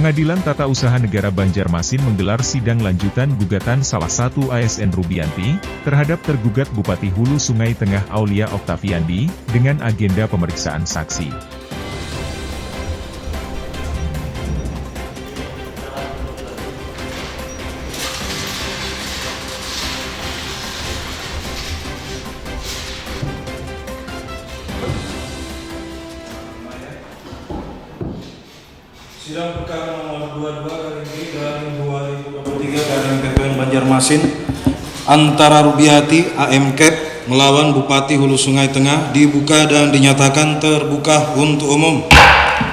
Pengadilan Tata Usaha Negara Banjarmasin menggelar sidang lanjutan gugatan salah satu ASN Rubianti, terhadap tergugat Bupati Hulu Sungai Tengah Aulia Oktaviandi, dengan agenda pemeriksaan saksi. Sidang perkara nomor 22 garing PPN Banjarmasin antara Rubiati AMKEP melawan Bupati Hulu Sungai Tengah dibuka dan dinyatakan terbuka untuk umum.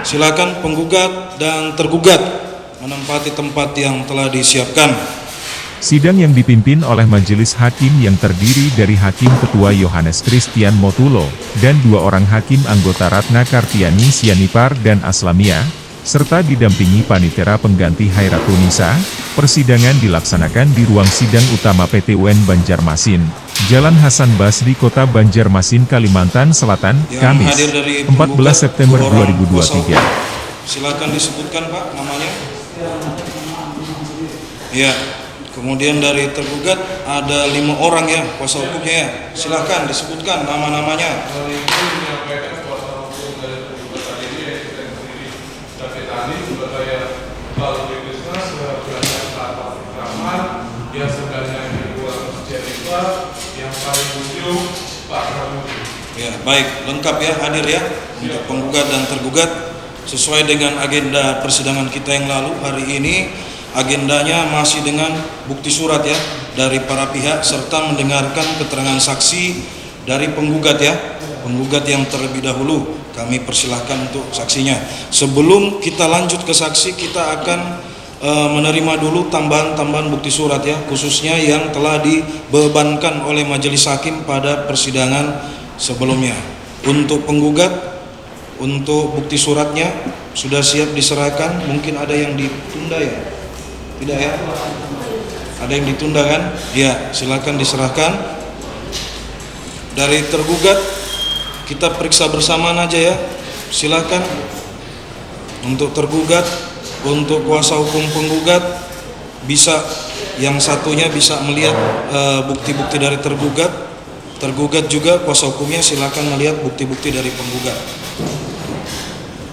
Silakan penggugat dan tergugat menempati tempat yang telah disiapkan. Sidang yang dipimpin oleh Majelis Hakim yang terdiri dari Hakim Ketua Yohanes Christian Motulo, dan 2 orang Hakim anggota Ratna Kartiani Sianipar dan Aslamia, serta didampingi Panitera Pengganti Hairatunisa. Persidangan dilaksanakan di ruang sidang utama PT UN Banjarmasin, Jalan Hasan Basri, Kota Banjarmasin, Kalimantan Selatan, Kamis, 14 September 2023. Silakan disebutkan Pak namanya. Ya, kemudian dari tergugat ada 5 orang ya kuasa hukumnya ya. Silakan disebutkan nama-namanya. Yang sebenarnya kedua Jennifer, yang paling ujung Pak Pramudia. Ya, baik, lengkap ya, hadir ya untuk penggugat dan tergugat sesuai dengan agenda persidangan kita yang lalu. Hari ini agendanya masih dengan bukti surat ya dari para pihak serta mendengarkan keterangan saksi dari penggugat ya. Penggugat yang terlebih dahulu kami persilahkan untuk saksinya. Sebelum kita lanjut ke saksi, kita akan menerima dulu tambahan bukti surat ya, khususnya yang telah dibebankan oleh majelis hakim pada persidangan sebelumnya. Untuk penggugat, untuk bukti suratnya sudah siap diserahkan. Mungkin ada yang ditunda ya? Tidak ya? Ada yang ditunda kan? Ya, silakan diserahkan. Dari tergugat kita periksa bersamaan aja ya. Silakan. Untuk tergugat, untuk kuasa hukum penggugat bisa, yang satunya bisa melihat bukti-bukti dari tergugat. Tergugat juga kuasa hukumnya silakan melihat bukti-bukti dari penggugat.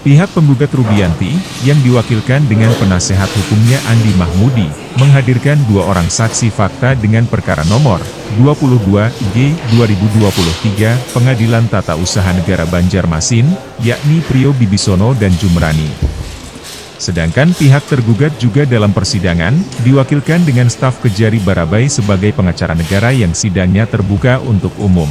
Pihak penggugat Rubianti, yang diwakilkan dengan penasehat hukumnya Andi Mahmudi, menghadirkan 2 orang saksi fakta dengan perkara nomor 22-G/2023 Pengadilan Tata Usaha Negara Banjarmasin, yakni Prio Bibisono dan Jumrani. Sedangkan pihak tergugat juga dalam persidangan, diwakilkan dengan staf Kejari Barabai sebagai pengacara negara yang sidangnya terbuka untuk umum.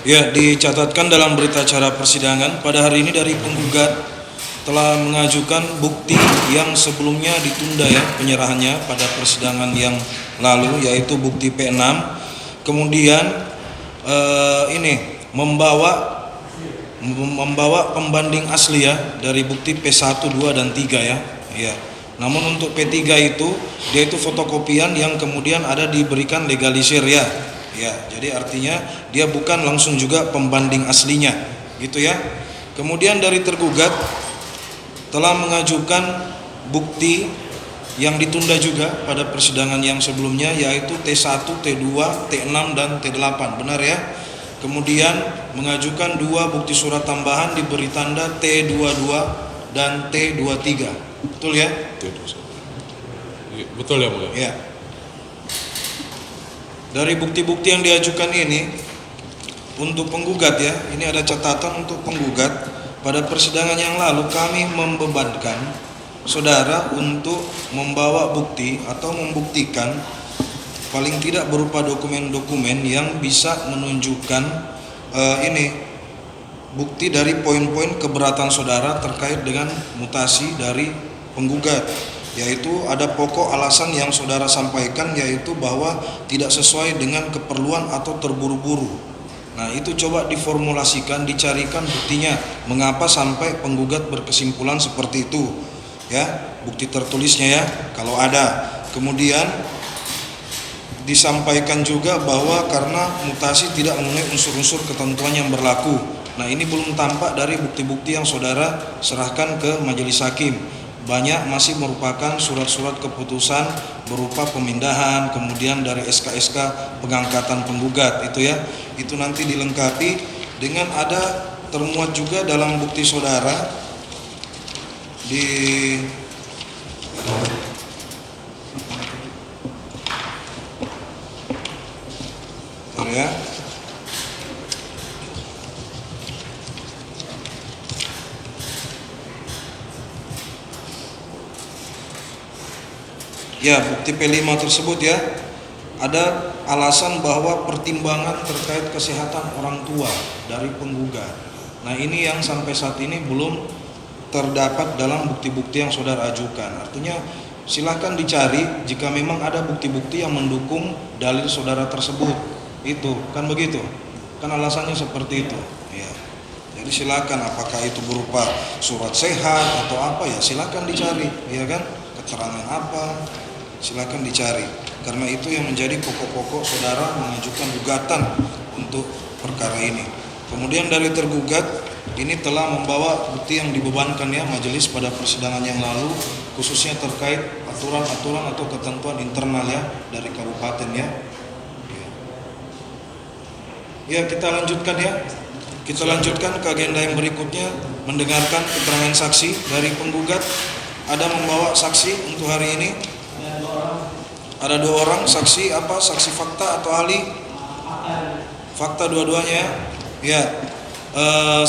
Ya, dicatatkan dalam berita acara persidangan pada hari ini dari penggugat telah mengajukan bukti yang sebelumnya ditunda ya penyerahannya pada persidangan yang lalu, yaitu bukti P6. Kemudian ini membawa pembanding asli ya dari bukti P1, 2 dan 3 ya. Ya. Namun untuk P3 itu dia itu fotokopian yang kemudian ada diberikan legalisir ya. Ya, jadi artinya dia bukan langsung juga pembanding aslinya, gitu ya. Kemudian dari tergugat telah mengajukan bukti yang ditunda juga pada persidangan yang sebelumnya, yaitu T1, T2, T6 dan T8, benar ya. Kemudian mengajukan 2 bukti surat tambahan diberi tanda T22 dan T23, betul ya? Betul ya, Mulia? Ya. Dari bukti-bukti yang diajukan ini untuk penggugat ya, ini ada catatan untuk penggugat. Pada persidangan yang lalu kami membebankan saudara untuk membawa bukti atau membuktikan paling tidak berupa dokumen-dokumen yang bisa menunjukkan ini bukti dari poin-poin keberatan saudara terkait dengan mutasi dari penggugat, yaitu ada pokok alasan yang saudara sampaikan, yaitu bahwa tidak sesuai dengan keperluan atau terburu-buru. Nah, itu coba diformulasikan, dicarikan buktinya mengapa sampai penggugat berkesimpulan seperti itu ya, bukti tertulisnya ya kalau ada. Kemudian disampaikan juga bahwa karena mutasi tidak memenuhi unsur-unsur ketentuan yang berlaku. Nah, ini belum tampak dari bukti-bukti yang saudara serahkan ke majelis hakim. Banyak masih merupakan surat-surat keputusan berupa pemindahan, kemudian dari SK-SK pengangkatan penggugat itu ya. Itu nanti dilengkapi dengan ada termuat juga dalam bukti saudara di ya. Ya, bukti P5 tersebut ya, ada alasan bahwa pertimbangan terkait kesehatan orang tua dari penggugat. Nah, ini yang sampai saat ini belum terdapat dalam bukti-bukti yang saudara ajukan. Artinya silahkan dicari jika memang ada bukti-bukti yang mendukung dalil saudara tersebut. Itu kan begitu, kan alasannya seperti itu ya. Jadi silakan, apakah itu berupa surat sehat atau apa ya, silakan dicari ya kan, keterangan apa silakan dicari, karena itu yang menjadi pokok-pokok saudara mengajukan gugatan untuk perkara ini. Kemudian dari tergugat ini telah membawa bukti yang dibebankan ya majelis pada persidangan yang lalu, khususnya terkait aturan-aturan atau ketentuan internal ya dari kabupaten ya. Ya, kita lanjutkan ya. Kita lanjutkan ke agenda yang berikutnya, mendengarkan keterangan saksi dari penggugat. Ada membawa saksi untuk hari ini. Ada 2 orang saksi, apa saksi fakta atau ahli? Fakta dua-duanya ya.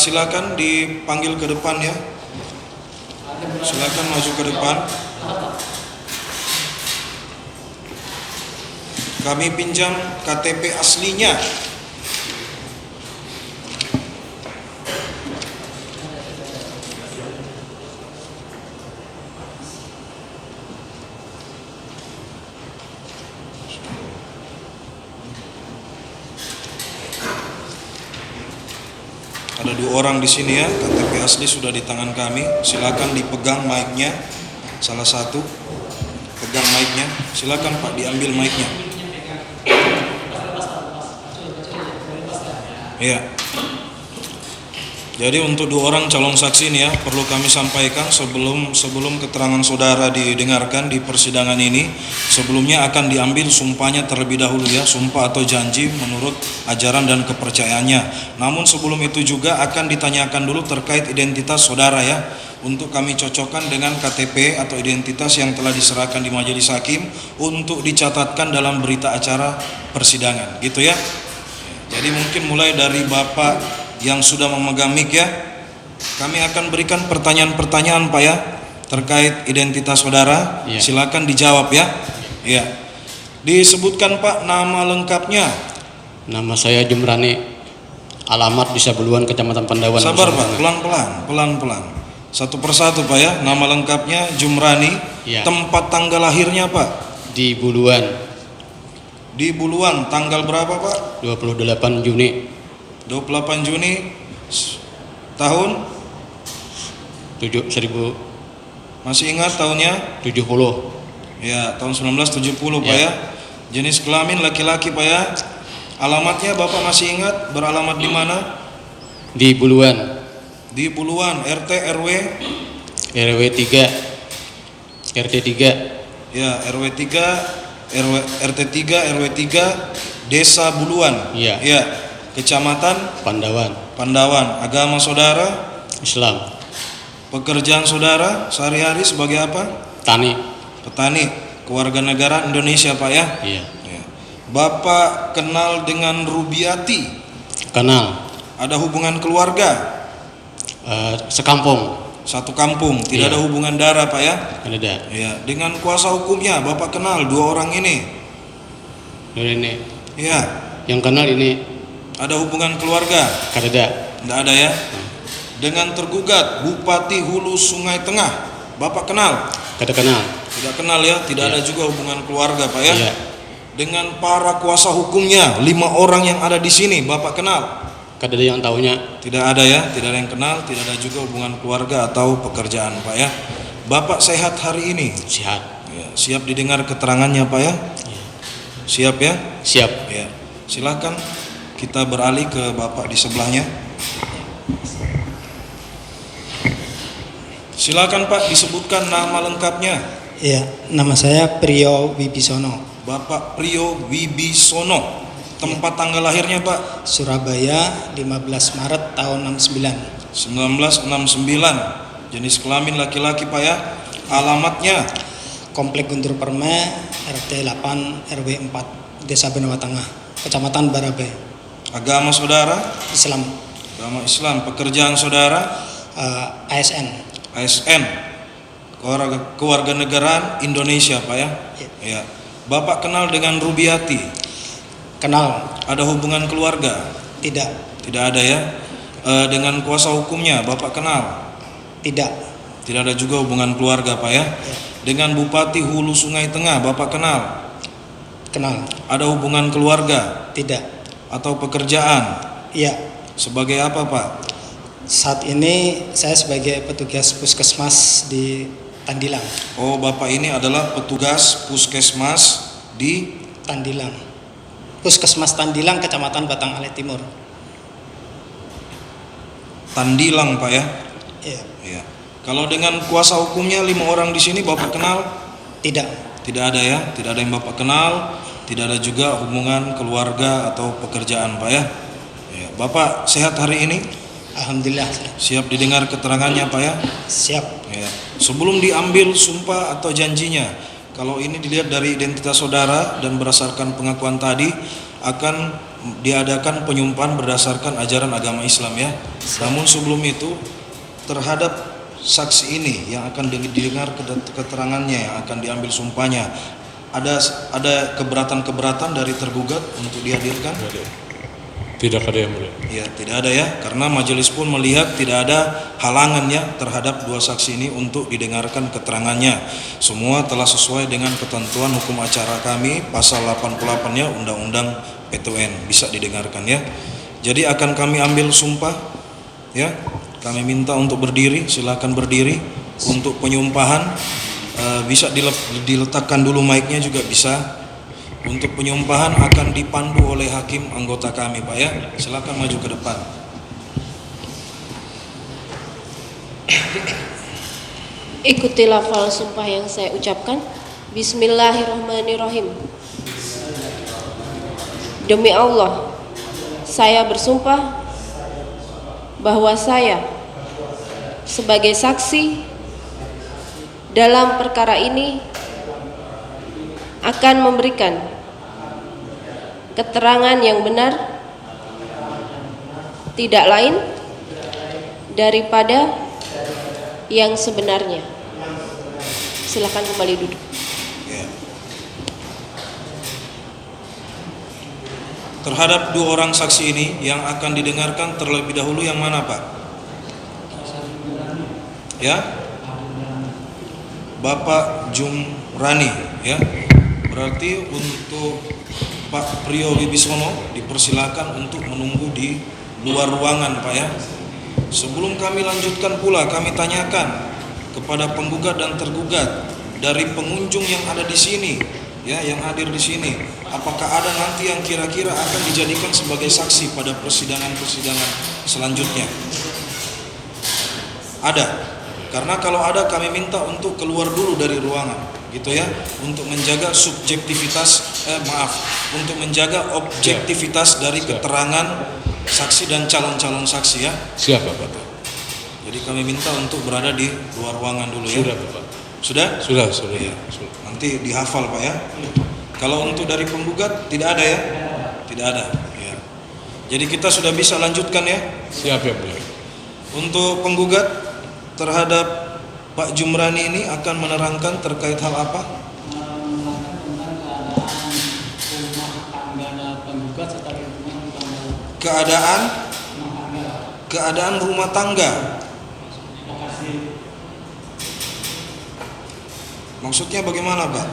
Silakan dipanggil ke depan ya. Silakan maju ke depan. Kami pinjam KTP aslinya. Ada 2 orang di sini ya, KTP asli sudah di tangan kami. Silakan dipegang mic-nya, salah satu pegang mic-nya. Silakan Pak, diambil mic-nya. Ya. Jadi untuk 2 orang calon saksi ini ya, perlu kami sampaikan sebelum keterangan saudara didengarkan di persidangan ini, sebelumnya akan diambil sumpahnya terlebih dahulu ya, sumpah atau janji menurut ajaran dan kepercayaannya. Namun sebelum itu juga akan ditanyakan dulu terkait identitas saudara ya, untuk kami cocokkan dengan KTP atau identitas yang telah diserahkan di majelis hakim untuk dicatatkan dalam berita acara persidangan, gitu ya. Jadi mungkin mulai dari Bapak yang sudah memegang mic ya, kami akan berikan pertanyaan-pertanyaan Pak ya terkait identitas saudara ya. Silakan dijawab ya. Ya. Disebutkan Pak nama lengkapnya. Nama saya Jumrani Alamat Desa Buluan, Kecamatan Pandawan. Sabar Nusa Pak, Tenggara. pelan-pelan. Satu persatu Pak ya. Nama lengkapnya Jumrani. Ya. Tempat tanggal lahirnya Pak? Di Buluan, Di Buluan. Tanggal berapa Pak? 28 Juni 28 Juni tahun? 1070. Masih ingat tahunnya? Ya, tahun 1970 Pak ya. Jenis kelamin laki-laki Pak ya. Alamatnya Bapak masih ingat? Beralamat di mana? Di Buluan, Di Buluan. RT RW? RW 3, RT 3, Ya, RW 3, RT 3, RW 3, Desa Buluan. Iya. Ya. Kecamatan Pandawan. Pandawan. Agama saudara? Islam. Pekerjaan saudara sehari-hari sebagai apa? Tani. Petani. Kewarganegaraan Indonesia Pak ya. Iya. Ya. Bapak kenal dengan Rubiati? Kenal. Ada hubungan keluarga? Sekampung. Satu kampung, tidak Iya. ada hubungan darah Pak ya. Ada. Ya, dengan kuasa hukumnya Bapak kenal dua orang ini? Ini Ya, yang kenal ini ada hubungan keluarga? kada. Tidak ada ya. Dengan tergugat Bupati Hulu Sungai Tengah, Bapak kenal? Kada kenal. Tidak kenal ya, tidak Iya. ada juga hubungan keluarga Pak ya. Iya. Dengan para kuasa hukumnya 5 orang yang ada di sini, Bapak kenal? Kada ada yang tahunya. Tidak ada ya, tidak ada yang kenal, tidak ada juga hubungan keluarga atau pekerjaan Pak ya. Bapak sehat hari ini? Sehat. Ya, siap didengar keterangannya Pak ya? Siap ya? Siap. Ya. Silakan kita beralih ke Bapak di sebelahnya. Silakan Pak, disebutkan nama lengkapnya. Ya, nama saya Priyo Wibisono, Bapak Priyo Wibisono. Tempat tanggal lahirnya Pak? Surabaya, 15 Maret tahun 69. 1969. Jenis kelamin laki-laki Pak ya. Alamatnya? Komplek Guntur Perme, RT 8 RW 4, Desa Benawa Tengah, Kecamatan Barabe. Agama saudara? Islam. Agama Islam. Pekerjaan saudara? ASN. ASN. Kewarganegaraan Indonesia Pak ya. Ya. Bapak kenal dengan Rubiati? Kenal. Ada hubungan keluarga? Tidak. Tidak ada ya. Dengan kuasa hukumnya Bapak kenal? Tidak. Tidak ada juga hubungan keluarga Pak ya. Dengan Bupati Hulu Sungai Tengah Bapak kenal? Kenal. Ada hubungan keluarga Tidak. atau pekerjaan? Iya. Sebagai apa Pak? Saat ini saya sebagai petugas puskesmas di Tandilang. Oh, Bapak ini adalah petugas puskesmas di Tandilang. Puskesmas Tandilang, Kecamatan Batang Ale Timur. Tandilang Pak ya. Iya. Iya. Kalau dengan kuasa hukumnya 5 orang di sini Bapak kenal? Tidak. Tidak ada ya, tidak ada yang Bapak kenal, tidak ada juga hubungan keluarga atau pekerjaan Pak ya. Ya. Bapak sehat hari ini? Alhamdulillah. Siap didengar keterangannya Pak ya? Siap. Ya. Sebelum diambil sumpah atau janjinya, kalau ini dilihat dari identitas saudara dan berdasarkan pengakuan tadi, akan diadakan penyumpahan berdasarkan ajaran agama Islam ya. Namun sebelum itu, terhadap saksi ini yang akan didengar keterangannya, yang akan diambil sumpahnya, ada keberatan-keberatan dari tergugat untuk dihadirkan? Tidak ada yang mulia. Ya, tidak ada ya, karena majelis pun melihat tidak ada halangan ya terhadap dua saksi ini untuk didengarkan keterangannya. Semua telah sesuai dengan ketentuan hukum acara kami, pasal 88-nya Undang-Undang PTUN, bisa didengarkan ya. Jadi akan kami ambil sumpah ya. Kami minta untuk berdiri, silakan berdiri untuk penyumpahan. Bisa diletakkan dulu mic-nya juga bisa. Untuk penyumpahan akan dipandu oleh hakim anggota kami Pak ya. Silakan maju ke depan. Ikuti lafal sumpah yang saya ucapkan. Bismillahirrahmanirrahim. Demi Allah, saya bersumpah bahwa saya sebagai saksi dalam perkara ini akan memberikan keterangan yang benar, tidak lain daripada yang sebenarnya. Silakan kembali duduk. Ya. Terhadap dua orang saksi ini yang akan didengarkan terlebih dahulu yang mana Pak? Ya, Bapak Jumrani ya. Berarti untuk Pak Priyo Wibisono dipersilakan untuk menunggu di luar ruangan Pak ya. Sebelum kami lanjutkan pula, kami tanyakan kepada penggugat dan tergugat dari pengunjung yang ada di sini ya, yang hadir di sini, apakah ada nanti yang kira-kira akan dijadikan sebagai saksi pada persidangan-persidangan selanjutnya? Ada. Karena kalau ada kami minta untuk keluar dulu dari ruangan gitu ya, untuk menjaga untuk menjaga objektivitas dari keterangan saksi dan calon-calon saksi ya. Siapa Pak? Jadi kami minta untuk berada di luar ruangan dulu ya. Sudah Pak. Sudah? Sudah. Ya. Nanti dihafal Pak ya. Kalau untuk dari penggugat tidak ada ya? Tidak ada ya. Jadi kita sudah bisa lanjutkan ya. Siap ya mulia. Untuk penggugat terhadap Pak Jumrani ini akan menerangkan terkait hal apa? Keadaan rumah tangga. Maksudnya bagaimana Pak?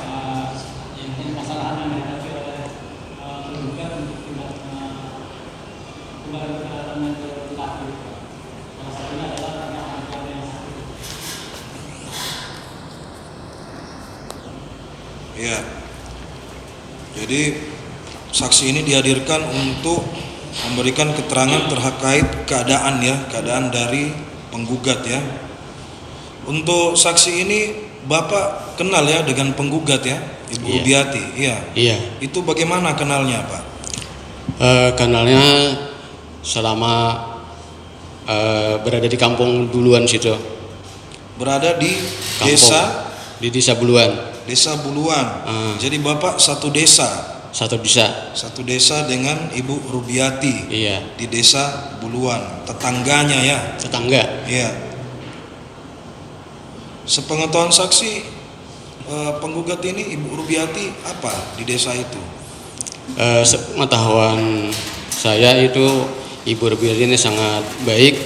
Ya. Jadi saksi ini dihadirkan untuk memberikan keterangan terkait keadaan ya, keadaan dari penggugat ya. Untuk saksi ini Bapak kenal ya dengan penggugat ya, Ibu Rubiati. Iya. Iya. Itu bagaimana kenalnya Pak? Kenalnya selama berada di kampung duluan situ. Berada di Kampung. Di desa Buluan. Desa Buluan. Jadi Bapak satu desa. Satu desa dengan Ibu Rubiati. Iya. Di desa Buluan, tetangganya ya. Tetangga. Iya. Sepengetahuan saksi, penggugat ini Ibu Rubiati apa di desa itu? Sepengetahuan saya itu Ibu Rubiati ini sangat baik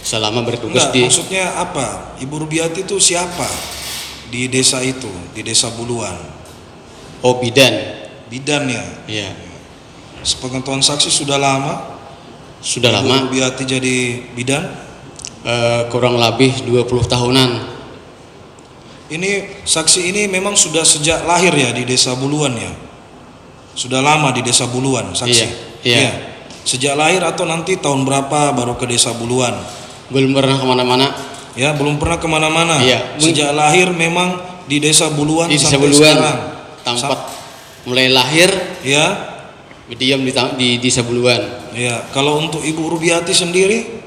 selama bertugas di. Maksudnya apa? Ibu Rubiati itu siapa di desa itu, di desa Buluan? Oh, bidan. Bidan ya. Iya. Sepengetahuan saksi sudah lama. Sudah Ibu lama. Rubiati jadi bidan. Kurang lebih 20 tahunan. Ini saksi ini memang sudah sejak lahir ya di desa Buluan ya. Sudah lama di desa Buluan saksi. Iya. Sejak lahir atau nanti tahun berapa baru ke desa Buluan? Belum pernah kemana-mana. Ya, belum pernah kemana-mana. Iya. Sejak lahir memang di desa Buluan Di desa sampai Buluan. sekarang. Tempat mulai lahir. Ya. Diam di desa Buluan. Ya. Kalau untuk Ibu Rubiati sendiri,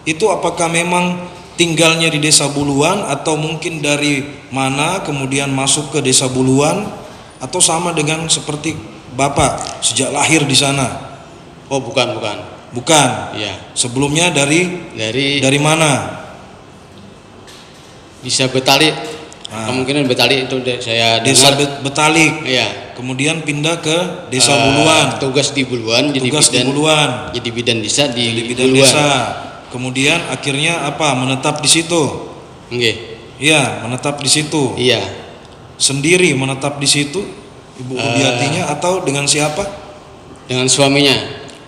itu apakah memang tinggalnya di desa Buluan atau mungkin dari mana kemudian masuk ke desa Buluan, atau sama dengan seperti Bapak sejak lahir di sana? Oh, bukan. Bukan. Iya. Sebelumnya dari mana? Desa Betali. Kemungkinan Betali itu saya Desa dengar. Betalik. Iya. Kemudian pindah ke desa Buluan. Tugas di Buluan jadi Tugas di bidan. Buluan. Jadi bidan desa di Bidan Buluan. desa. Kemudian akhirnya apa? Menetap di situ. Nggih. Iya, menetap di situ. Iya. Sendiri menetap di situ Ibu Rubiatinya atau dengan siapa? Dengan suaminya.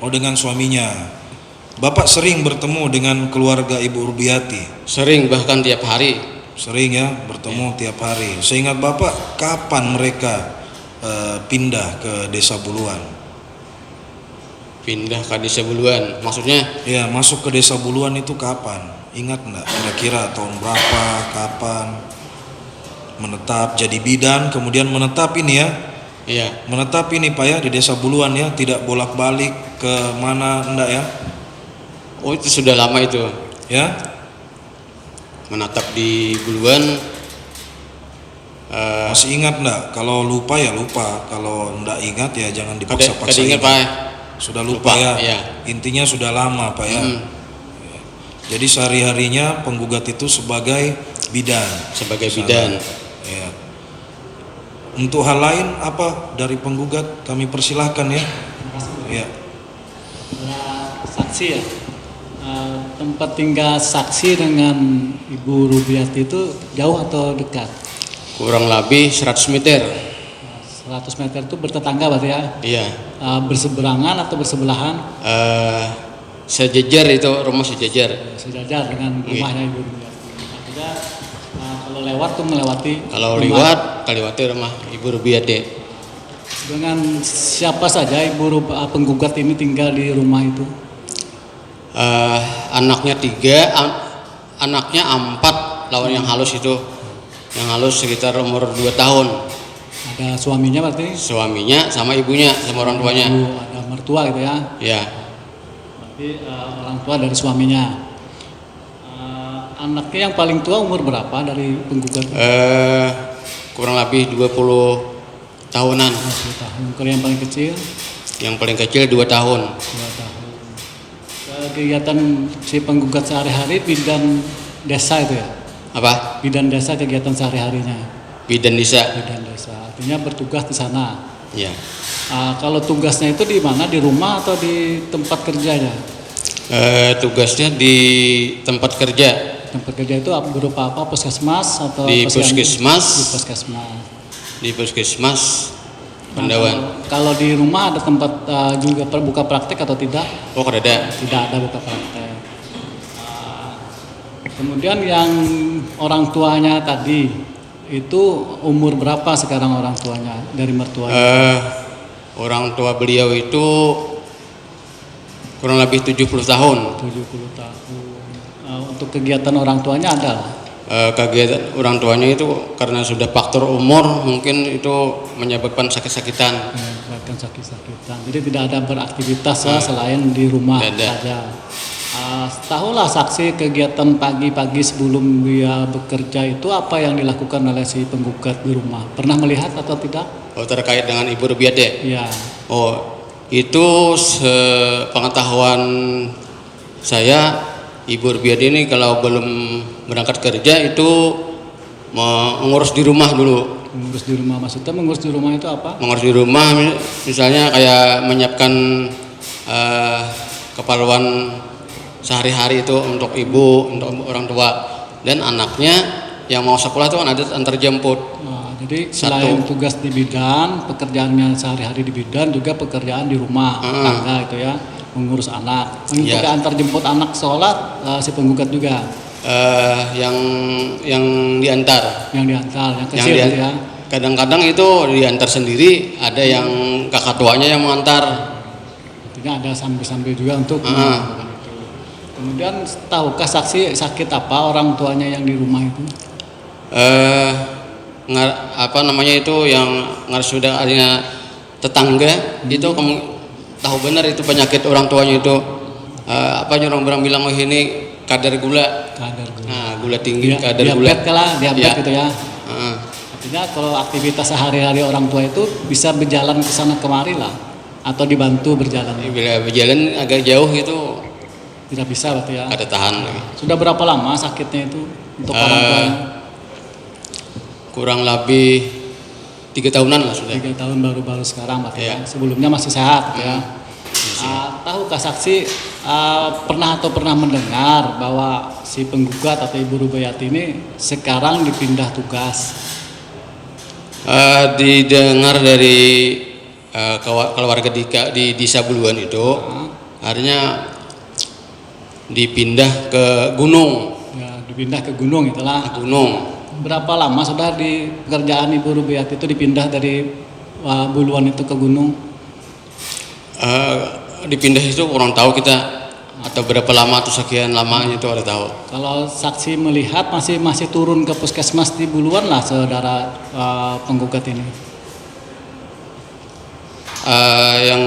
Oh, dengan suaminya. Bapak sering bertemu dengan keluarga Ibu Rubiati? Sering, bahkan tiap hari. Sering ya, bertemu tiap hari. Seingat Bapak, kapan mereka pindah ke desa Buluan? Pindah ke desa Buluan, maksudnya? Ya, masuk ke desa Buluan itu kapan? Ingat enggak? Kira-kira tahun berapa? Kapan? Menetap jadi bidan, kemudian menetap ini ya? Iya. Menetap ini Pak ya di desa Buluan ya, tidak bolak-balik ke mana enggak ya? Oh, itu sudah lama itu. Ya? Menetap di Buluan. Masih ingat enggak? Kalau lupa ya lupa, kalau enggak ingat ya jangan dipaksa-paksa. Ingat Pak. Sudah lupa ya. Iya. Intinya sudah lama Pak ya. Jadi sehari-harinya penggugat itu sebagai bidan. Sebagai bidan. Ya. Untuk hal lain apa dari penggugat kami persilahkan ya. Ya. Saksi ya. Tempat tinggal saksi dengan Ibu Rubiati itu jauh atau dekat? Kurang lebih 100 meter. 100 meter itu bertetangga berarti ya? Iya. Berseberangan atau bersebelahan? Sejajar itu, rumah sejajar. Sejajar dengan rumahnya Ibu Rubiati. Artinya kalau lewat tuh melewati. Kalau rumah. lewati rumah Ibu Rubiati. Dengan siapa saja penggugat ini tinggal di rumah itu? Anaknya 3, anaknya 4, lawan yang halus itu. Yang halus sekitar umur 2 tahun. Ada suaminya berarti? Suaminya sama ibunya, sama orang tuanya. Ada mertua gitu ya? Ya. Berarti orang tua dari suaminya. Anaknya yang paling tua umur berapa dari penggugat? Kurang lebih 20 tahunan. 20 tahun. Kalau yang paling kecil? Yang paling kecil 2 tahun. 2 tahun. Kegiatan si penggugat sehari-hari bidan desa itu ya? Apa? Bidan desa kegiatan sehari-harinya. Bidan desa. Bidan desa. Artinya bertugas di sana. Ya. Kalau tugasnya itu di mana? Di rumah atau di tempat kerjanya? Tugasnya di tempat kerja. Tempat kerja itu berupa apa? Puskesmas atau Di posyandu? puskesmas. Di puskesmas. Di puskesmas Pandawan. Kalau di rumah ada tempat juga buka praktek atau tidak? Oh, ada. Tidak ada buka praktek. Kemudian yang orang tuanya tadi itu umur berapa sekarang orang tuanya dari mertuanya? Orang tua beliau itu kurang lebih 70 tahun. 70 tahun. Untuk kegiatan orang tuanya ada? Kegiatan orang tuanya itu karena sudah faktor umur mungkin itu menyebabkan sakit-sakitan. Menyebabkan sakit-sakitan. Jadi tidak ada beraktivitas selain di rumah saja. Tahulah saksi kegiatan pagi-pagi sebelum dia bekerja itu apa yang dilakukan oleh si penggugat di rumah? Pernah melihat atau tidak? Oh, terkait dengan Ibu Rubiati? Iya. Oh, itu sepengetahuan saya, Ibu Rubiati ini kalau belum berangkat kerja itu mengurus di rumah dulu. Mengurus di rumah, maksudnya mengurus di rumah itu apa? Mengurus di rumah misalnya kayak menyiapkan keperluan sehari-hari itu untuk ibu, untuk orang tua, dan anaknya yang mau sekolah itu kan ada antar jemput. Jadi selain tugas di bidan, pekerjaannya sehari-hari di bidan, juga pekerjaan di rumah tangga itu ya, mengurus anak. Untuk antar jemput anak sekolah si penggugat juga. Yang diantar. Yang diantar, yang kecil gitu ya. Kadang-kadang itu diantar sendiri, ada yang kakak tuanya yang mengantar. Artinya ada sambil-sambil juga untuk melakukan itu. Kemudian tahukah saksi sakit apa orang tuanya yang di rumah itu? Apa namanya itu yang sudah adanya tetangga itu kamu tahu benar itu penyakit orang tuanya itu orang bilang ini kadar gula. Nah, gula tinggi, kadar gula. Diabetes gitu ya. Artinya kalau aktivitas sehari-hari orang tua itu bisa berjalan ke sana kemari lah atau dibantu berjalan. Bila berjalan agak jauh itu tidak bisa berarti ya. Ada tahan. Sudah berapa lama sakitnya itu untuk orang tuanya? Kurang lebih 3 tahunan lah sudah. 3 tahun baru sekarang berarti ya. Sebelumnya masih sehat ya. Tahukah saksi pernah mendengar bahwa si penggugat atau Ibu Rubiati ini sekarang dipindah tugas? Didengar dari keluarga di Desa Buluan itu, artinya dipindah ke gunung. Ya, dipindah ke gunung itulah. Gunung. Berapa lama sudah di pekerjaan Ibu Rubiati itu dipindah dari Buluan itu ke gunung? Dipindah itu kurang tahu kita atau berapa lama atau sekian lamanya itu ada tahu. Kalau saksi melihat masih turun ke puskesmas di Buluan lah saudara penggugat ini. Yang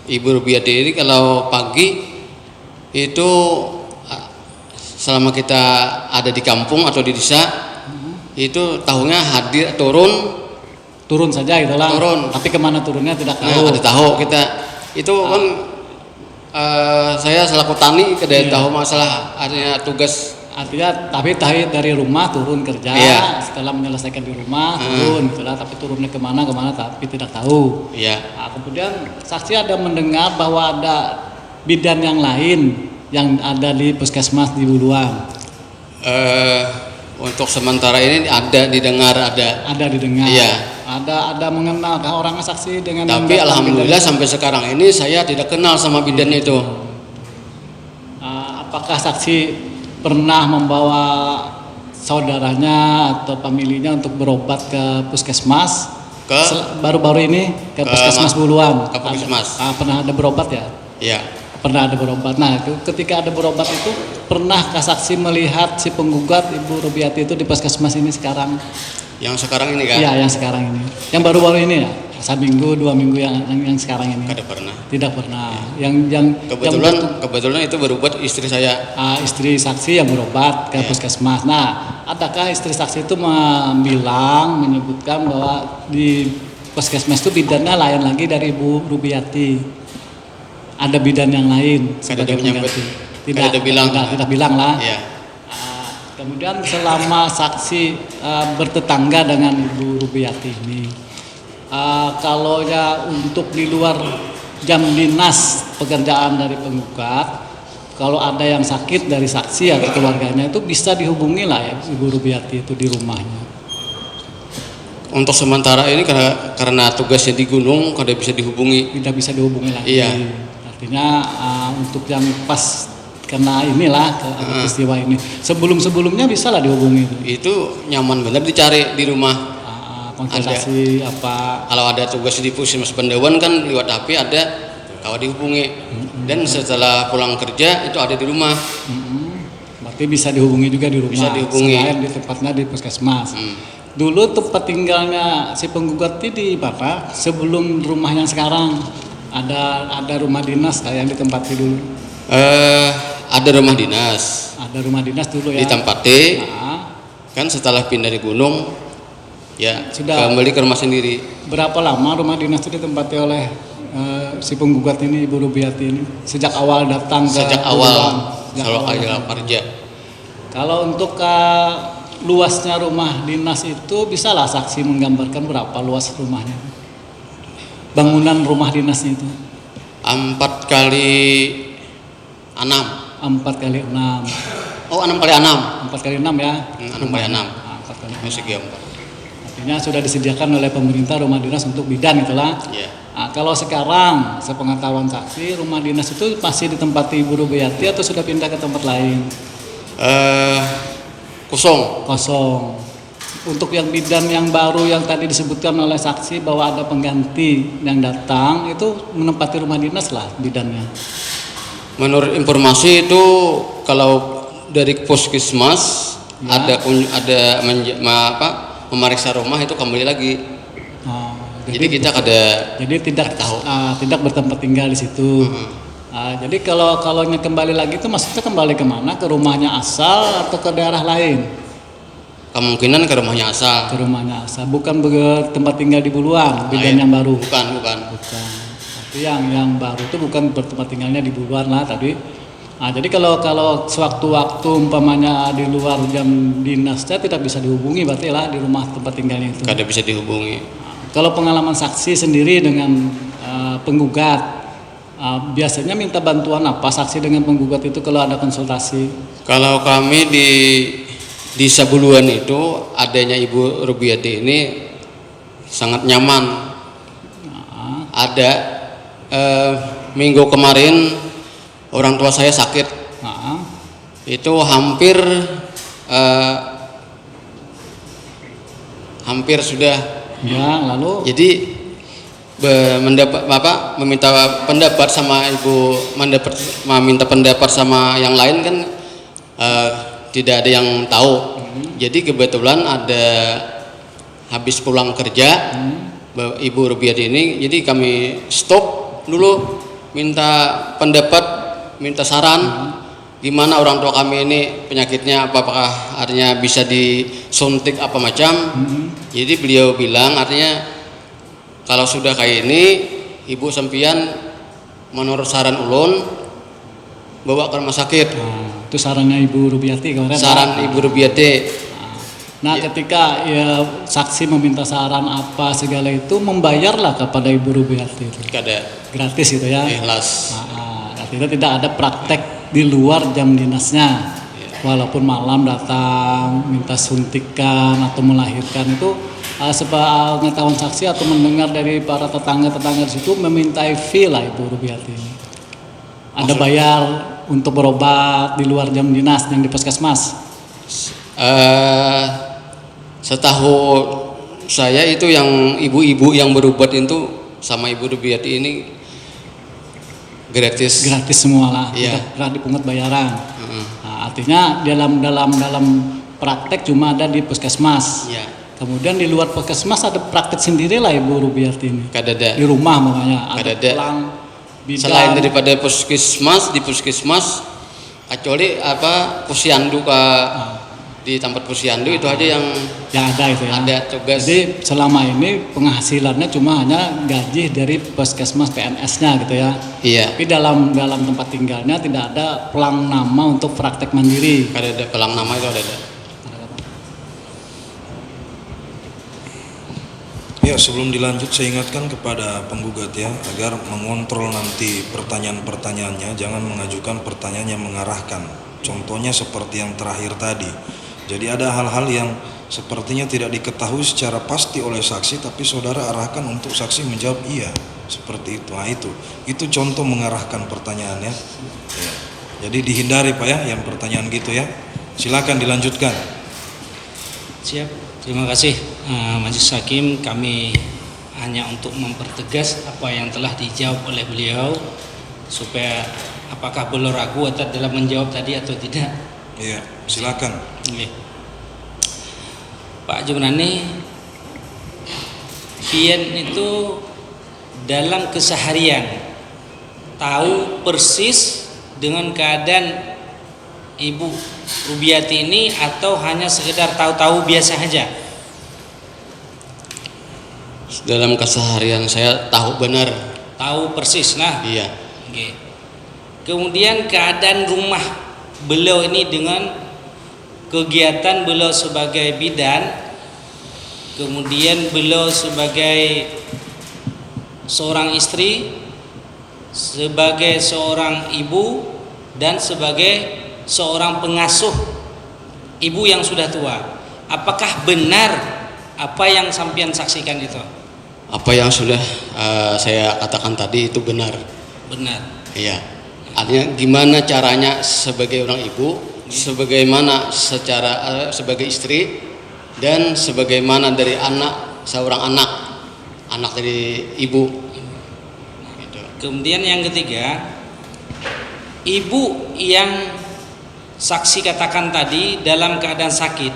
Ibu Rubiati ini kalau pagi itu selama kita ada di kampung atau di desa itu tahunya hadir turun saja itulah. Turun. Tapi kemana turunnya tidak tahu. Ada tahu kita itu kan saya selaku tani tidak tahu masalah adanya tugas Artinya tapi dari rumah turun kerja, Iya. setelah menyelesaikan di rumah turun, gitu lah, tapi turunnya kemana tapi tidak tahu. Iya. Nah, kemudian saksi ada mendengar bahwa ada bidan yang lain yang ada di puskesmas di Buluan. Untuk sementara ini ada didengar ada. Ada didengar. Iya. Ada mengenalkah orang saksi dengan yang Tapi datang alhamdulillah bidan itu? sampai sekarang ini saya tidak kenal sama bidan itu. Apakah saksi pernah membawa saudaranya atau familinya untuk berobat ke puskesmas? Baru-baru ini ke puskesmas Buluan. Ke puskesmas. Pernah ada berobat ya? Iya. Pernah ada berobat. Nah, ketika ada berobat itu pernahkah saksi melihat si penggugat Ibu Rubiati itu di puskesmas ini sekarang? Yang sekarang ini kan? Iya, yang sekarang ini. Yang baru-baru ini ya? Seminggu, 2 minggu yang sekarang ini. Tidak pernah. Tidak pernah. Yang Kebetulan itu berobat istri saya. istri saksi yang berobat ke puskesmas. Nah, adakah istri saksi itu menyebutkan bahwa di puskesmas itu bidannya lain lagi dari Ibu Rubiati? Ada bidan yang lain sebagai pengganti? Tidak bilang lah. Iya. Kemudian selama saksi bertetangga dengan Ibu Rubiati ini, kalau ya untuk di luar jam dinas pekerjaan dari penggugat, kalau ada yang sakit dari saksi atau keluarganya itu bisa dihubungi lah ya Ibu Rubiati itu di rumahnya. Untuk sementara ini karena tugasnya di gunung kada bisa dihubungi. Tidak bisa dihubungi lagi. Iya. Artinya untuk yang pas kena inilah peristiwa ini, sebelumnya bisa lah dihubungi. Itu nyaman benar dicari di rumah. Konsultasi apa? Kalau ada tugas di puskesmas Pendawan kan lewat HP ada, kalau dihubungi. Dan setelah pulang kerja itu ada di rumah. Berarti bisa dihubungi juga di rumah. Bisa dihubungi. Selain di tempatnya di puskesmas. Dulu tempat tinggalnya si penggugat di mana? Sebelum rumah yang sekarang ada rumah dinas kayak yang ditempati dulu. Ada rumah dinas. Ada rumah dinas dulu ya. Ditempati. Nah, Kan setelah pindah di gunung, ya Sudah. kembali ke rumah sendiri. berapa lama rumah dinas itu ditempati oleh si penggugat ini Ibu Rubiati ini? Sejak awal datang ke Sejak Buluan? awal Sejak selalu awal ada datang. kerja. Kalau untuk luasnya rumah dinas itu bisalah saksi menggambarkan berapa luas rumahnya? Bangunan rumah dinasnya itu? 4 kali 6. 4 kali 6. Oh, 6 kali 6. 4 kali 6 ya? 6 kali 6. Nah, 4 kali 6. Segi 4. Artinya sudah disediakan oleh pemerintah rumah dinas untuk bidan itulah. Iya. Nah, kalau sekarang sepengetahuan saksi rumah dinas itu masih ditempati Ibu Rubiati atau sudah pindah ke tempat lain? Kosong. Kosong. Untuk yang bidan yang baru yang tadi disebutkan oleh saksi bahwa ada pengganti yang datang itu menempati rumah dinas lah bidannya. Menurut informasi itu kalau dari puskesmas Ya. memeriksa rumah itu kembali lagi. Oh, Jadi kita kada jadi tidak tahu. tidak bertempat tinggal di situ. Jadi kalau kembali lagi itu maksudnya kembali kemana? Ke rumahnya asal atau ke daerah lain? kemungkinan ke rumahnya asal. Ke rumahnya asal, bukan tempat tinggal di Buluan, bidan yang baru. Bukan. Bukan. Tapi yang baru itu bukan bertempat tinggalnya di Buluan lah tadi. Nah, jadi kalau sewaktu-waktu umpamanya di luar jam dinasnya tidak bisa dihubungi berarti lah di rumah tempat tinggalnya itu. Kada bisa dihubungi. Kalau pengalaman saksi sendiri dengan penggugat, biasanya minta bantuan apa saksi dengan penggugat itu kalau ada konsultasi? Kalau kami di Sabuluan itu adanya Ibu Rubiati ini sangat nyaman. Ada minggu kemarin orang tua saya sakit. Itu hampir sudah. Ya, lalu Jadi meminta pendapat sama ibu, meminta pendapat sama yang lain kan tidak ada yang tahu. Jadi kebetulan ada habis pulang kerja Ibu Rubiati ini, jadi kami stop dulu minta pendapat, minta saran gimana orang tua kami ini penyakitnya apakah artinya bisa disuntik apa macam. Jadi beliau bilang artinya kalau sudah kayak ini ibu sampian menurut saran ulun bawa ke rumah sakit. itu itu sarannya Ibu Rubiati kemarin. Saran Ibu Rubiati. Nah, ketika ya saksi meminta saran apa segala itu, membayarlah kepada Ibu Rubiati itu. Kada Gratis gitu ya. ikhlas. Artinya tidak ada praktek di luar jam dinasnya. Walaupun malam datang minta suntikan atau melahirkan itu, sepengetahuan saksi atau mendengar dari para tetangga-tetangga di situ memintai fee lah Ibu Rubiati ini. Ada bayar untuk berobat di luar jam dinas yang di puskesmas. Setahu saya itu yang ibu-ibu yang berobat itu sama Ibu Rubiati ini gratis. Gratis semua lah, Iya. tidak dipungut bayaran. Nah, artinya dalam praktek cuma ada di puskesmas. Iya. Kemudian di luar puskesmas ada praktek sendiri lah Ibu Rubiati ini. Kadada. Di rumah makanya ada Kadada. pelang, bidan. Selain daripada puskesmas, di puskesmas kecuali posyandu di tempat posyandu itu aja yang ada itu ya. ada tugas. Jadi selama ini penghasilannya cuma hanya gaji dari puskesmas PNS-nya gitu ya. Iya. Tapi dalam tempat tinggalnya tidak ada pelang nama untuk praktek mandiri. Kadada pelang nama itu ada. Ya, sebelum dilanjut saya ingatkan kepada penggugat ya, agar mengontrol nanti pertanyaan-pertanyaannya, jangan mengajukan pertanyaan yang mengarahkan. Contohnya seperti yang terakhir tadi. Jadi ada hal-hal yang sepertinya tidak diketahui secara pasti oleh saksi, tapi saudara arahkan untuk saksi menjawab iya, seperti itu. Nah itu contoh mengarahkan pertanyaannya. Ya. Jadi dihindari Pak ya, yang pertanyaan gitu ya. Silakan dilanjutkan. Siap, terima kasih Majelis Hakim. Kami hanya untuk mempertegas apa yang telah dijawab oleh beliau, supaya apakah beliau ragu atau dalam menjawab tadi atau tidak. Iya, silakan. Oke. Pak Jumrani, Pian itu dalam keseharian tahu persis dengan keadaan Ibu Rubiati ini atau hanya sekedar tahu-tahu biasa saja? Dalam keseharian saya tahu benar. Tahu persis, nah. Iya. Oke. Kemudian keadaan rumah beliau ini dengan kegiatan beliau sebagai bidan, kemudian beliau sebagai seorang istri, sebagai seorang ibu, dan sebagai seorang pengasuh ibu yang sudah tua. Apakah benar apa yang sampean saksikan itu? Apa yang sudah saya katakan tadi itu benar. Benar. Iya. Artinya gimana caranya sebagai orang ibu, sebagaimana secara sebagai istri, dan sebagaimana dari seorang anak dari ibu. Gitu. Kemudian yang ketiga, ibu yang saksi katakan tadi dalam keadaan sakit,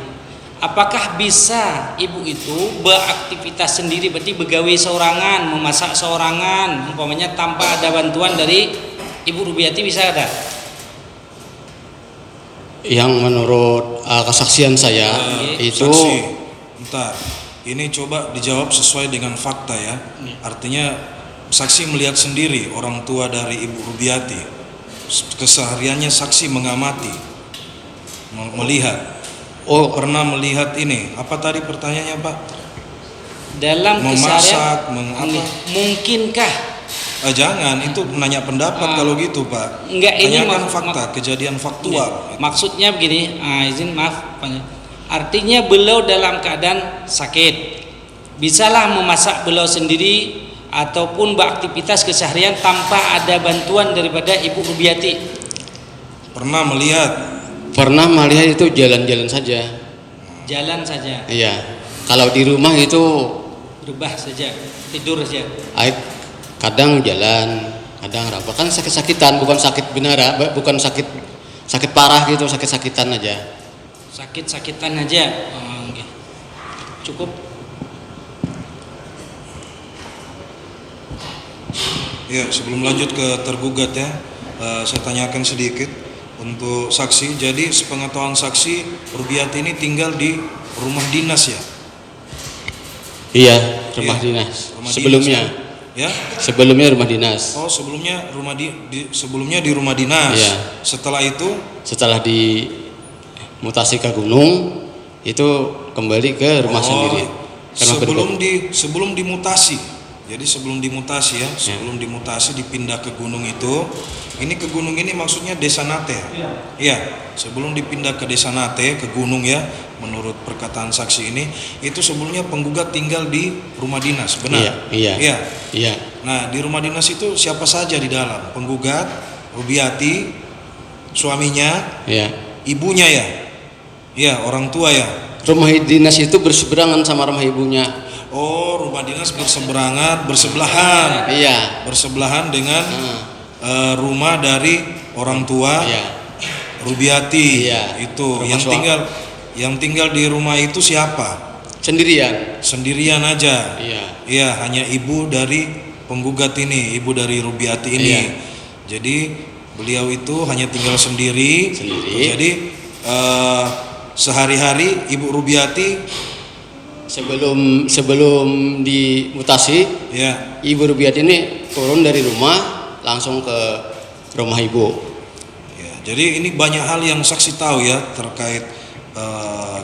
apakah bisa ibu itu beraktivitas sendiri, berarti begawe seorangan, memasak seorangan, umpamanya tanpa ada bantuan dari Ibu Rubiati, bisa ada? Yang menurut kesaksian saya itu Saksi, bentar. Ini coba dijawab sesuai dengan fakta ya. Artinya saksi melihat sendiri orang tua dari Ibu Rubiati. Kesehariannya saksi mengamati, melihat. Oh, pernah melihat ini. Apa tadi pertanyaannya, Pak? Dalam Memasak, keseharian, mungkinkah? Jangan, itu menanya pendapat kalau gitu, Pak. Enggak, ini tanyakan fakta, kejadian faktual. Maksudnya begini, izin maaf, artinya beliau dalam keadaan sakit, bisalah memasak beliau sendiri ataupun beraktivitas keseharian tanpa ada bantuan daripada Ibu Rubiati. Pernah melihat? Pernah melihat itu jalan-jalan saja. Jalan saja. Iya. Kalau di rumah itu Rebah saja, tidur saja. Kadang jalan, kadang apa, kan sakit-sakitan, bukan sakit benar, bukan sakit parah gitu, sakit-sakitan aja. Sakit-sakitan aja. Okay. Cukup. Ya, sebelum lanjut ke tergugat ya, saya tanyakan sedikit untuk saksi. Jadi sepengetahuan saksi, Rubiati ini tinggal di rumah dinas ya? Iya, rumah dinas. Rumah sebelumnya. Dinas, ya? Sebelumnya rumah dinas. Oh, sebelumnya sebelumnya di rumah dinas. Iya. Setelah itu setelah dimutasi ke gunung itu kembali ke rumah sendiri. Karena sebelum dimutasi. Jadi sebelum dimutasi ya, dimutasi dipindah ke gunung itu. Ini ke gunung ini maksudnya Desa Nate. Iya. Sebelum dipindah ke Desa Nate ke gunung ya, menurut perkataan saksi ini, itu sebelumnya penggugat tinggal di rumah dinas, benar? Iya. Nah, di rumah dinas itu siapa saja di dalam? Penggugat, Rubiati, suaminya, ibunya ya. Iya, orang tua ya. Rumah dinas itu berseberangan sama rumah ibunya. Oh, rumah dinas bersebelahan. Iya. Bersebelahan dengan rumah dari orang tua Rubiati. Itu yang tinggal di rumah itu siapa? Sendirian aja. Iya, hanya ibu dari penggugat ini, ibu dari Rubiati ini. Jadi beliau itu hanya tinggal sendiri. Jadi sehari-hari ibu Rubiati sebelum dimutasi, ibu Rubiati ini turun dari rumah langsung ke rumah ibu. Ya, jadi ini banyak hal yang saksi tahu ya terkait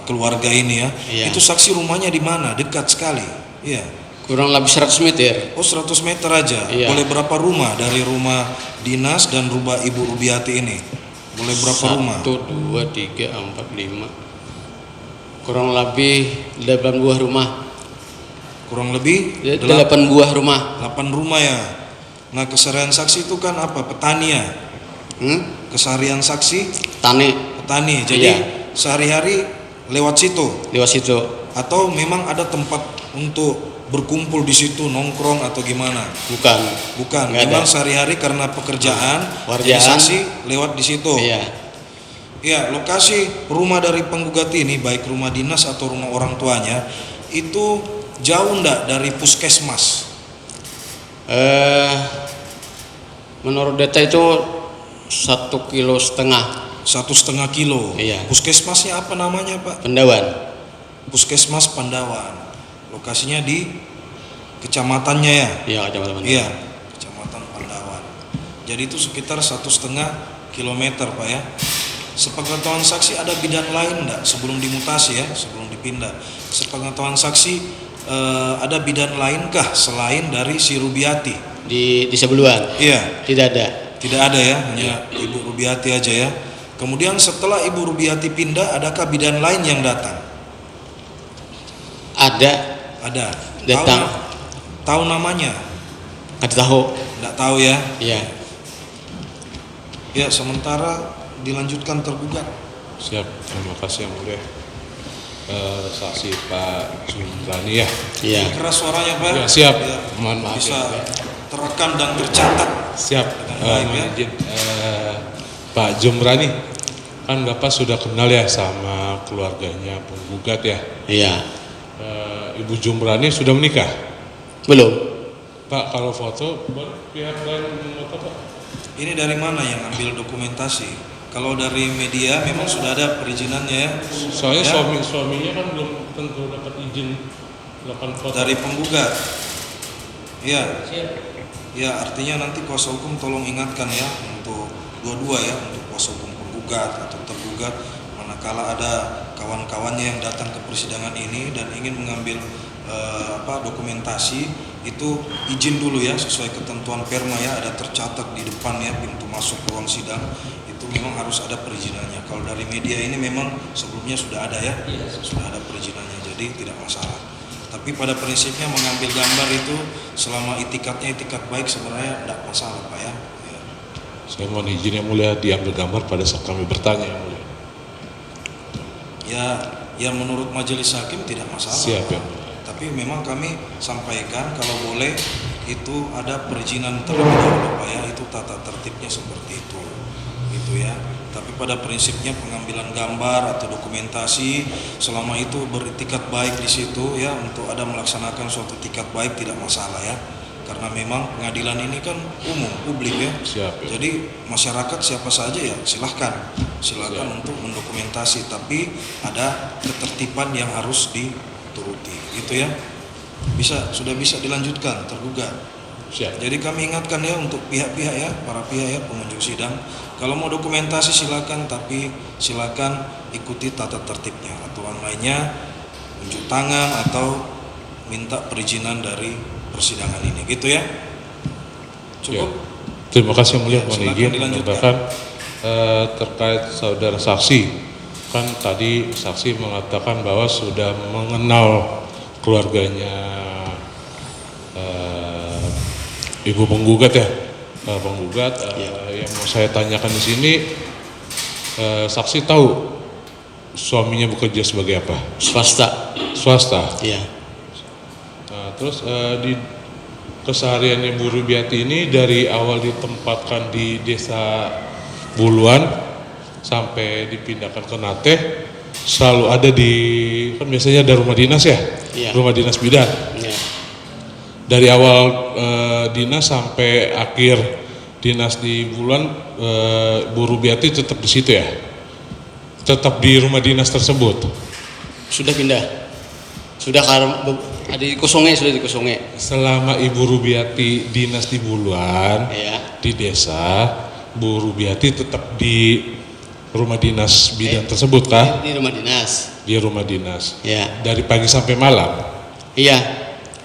keluarga ini ya. Itu saksi rumahnya di mana? Dekat sekali. Iya. Kurang lebih 100 meter. Oh, 100 meter aja. Boleh berapa rumah dari rumah dinas dan rumah ibu Rubiati ini? Boleh berapa rumah? 1, 2, 3, 4, 5. Kurang lebih 8 buah rumah. Kurang lebih 8 buah rumah. 8 rumah ya. Nah, keseharian saksi itu kan apa? Petani ya? Keseharian saksi? Petani. Jadi sehari-hari lewat situ? Lewat situ. Atau memang ada tempat untuk berkumpul di situ, nongkrong atau gimana? Bukan. Memang sehari-hari karena pekerjaan, jadi saksi lewat di situ. Ya, lokasi rumah dari penggugat ini, baik rumah dinas atau rumah orang tuanya, itu jauh enggak dari puskesmas? Menurut data itu 1,5 kilo. 1,5 kilo. Iya. Puskesmasnya apa namanya, Pak? Pandawan. Puskesmas Pandawan. Lokasinya di kecamatannya ya? Iya, kecamatan Pandawan. Iya, kecamatan Pandawan. Jadi itu sekitar 1,5 kilometer, Pak ya. Sepengetahuan saksi ada bidang lain enggak sebelum dimutasi ya, sebelum dipindah? Sepengetahuan saksi ada bidan lainkah selain dari si Rubiati di Sebeluan? Iya. Tidak ada ya, hanya Ibu Rubiati aja ya. Kemudian setelah Ibu Rubiati pindah, adakah bidan lain yang datang? Ada. Datang. Tahu namanya? Tidak tahu. Tidak tahu ya? Iya. Ya, sementara dilanjutkan tergugat. Siap, terima kasih yang mulia. Saksi Pak Jumbrani ya. Iya. Keras suaranya Pak. Ya, siap. Ya, mohon maaf bisa ya. terekam dan tercatat. Siap. Baik, ya. Izin, Pak Jumbrani, kan Bapak sudah kenal ya sama keluarganya penggugat ya. Iya. Ibu Jumbrani sudah menikah? Belum. Pak, kalau foto pihak lain foto Pak? Ini dari mana yang ambil dokumentasi? Kalau dari media memang sudah ada perizinannya ya. Soalnya ya? suaminya kan belum tentu dapat izin melakukan foto. Dari penggugat. Iya. Ya, artinya nanti kuasa hukum tolong ingatkan ya untuk dua-dua ya, untuk kuasa hukum penggugat atau tergugat, manakala ada kawan-kawannya yang datang ke persidangan ini dan ingin mengambil dokumentasi, itu izin dulu ya sesuai ketentuan perma ya, ada tercatat di depan ya pintu masuk ruang sidang, itu memang harus ada perizinannya. Kalau dari media ini memang sebelumnya sudah ada ya, sudah ada perizinannya, jadi tidak masalah. Tapi pada prinsipnya mengambil gambar itu selama itikatnya itikat baik sebenarnya tidak masalah Pak ya. Saya mohon izin yang mulia diambil gambar pada saat kami bertanya yang mulia. Ya menurut majelis hakim tidak masalah. Siap ya mulia. Tapi memang kami sampaikan kalau boleh itu ada perizinan terlebih dahulu Pak ya, itu tata tertibnya seperti itu gitu ya. Tapi pada prinsipnya pengambilan gambar atau dokumentasi selama itu beritikat baik di situ ya, untuk ada melaksanakan suatu itikat baik tidak masalah ya. Karena memang pengadilan ini kan umum, publik ya. Siap, ya. Jadi masyarakat siapa saja ya silahkan untuk mendokumentasi, tapi ada ketertiban yang harus dituruti, gitu ya. Sudah bisa dilanjutkan tergugat. Siap. Jadi kami ingatkan ya untuk pihak-pihak ya, para pihak ya pengunjung sidang, kalau mau dokumentasi silakan, tapi silakan ikuti tata tertibnya. Aturan lainnya, unjuk tangan atau minta perizinan dari persidangan ini, gitu ya. Cukup. Ya. Terima kasih Yang Mulia, mohon silakan izin dilanjutkan. menambahkan terkait saudara saksi. Kan tadi saksi mengatakan bahwa sudah mengenal keluarganya ibu penggugat ya, penggugat. Yang mau saya tanyakan di sini, saksi tahu suaminya bekerja sebagai apa? Swasta. Swasta. Iya. Nah, terus di kesehariannya Bu Rubiati ini dari awal ditempatkan di desa Buluan sampai dipindahkan ke Nateh, selalu ada di, kan biasanya ada rumah dinas ya, Iya. rumah dinas bidan. Iya. Dari awal dinas sampai akhir dinas di Buluan, Bu Rubiati tetap di situ ya, tetap di rumah dinas tersebut. Sudah pindah. Sudah ada di Kosonge, sudah di Kosonge. Selama Ibu Rubiati dinas di Buluan, Iya. di desa, Bu Rubiati tetap di rumah dinas bidan tersebut kah? Di rumah dinas. Di rumah dinas. Iya. Dari pagi sampai malam. Iya.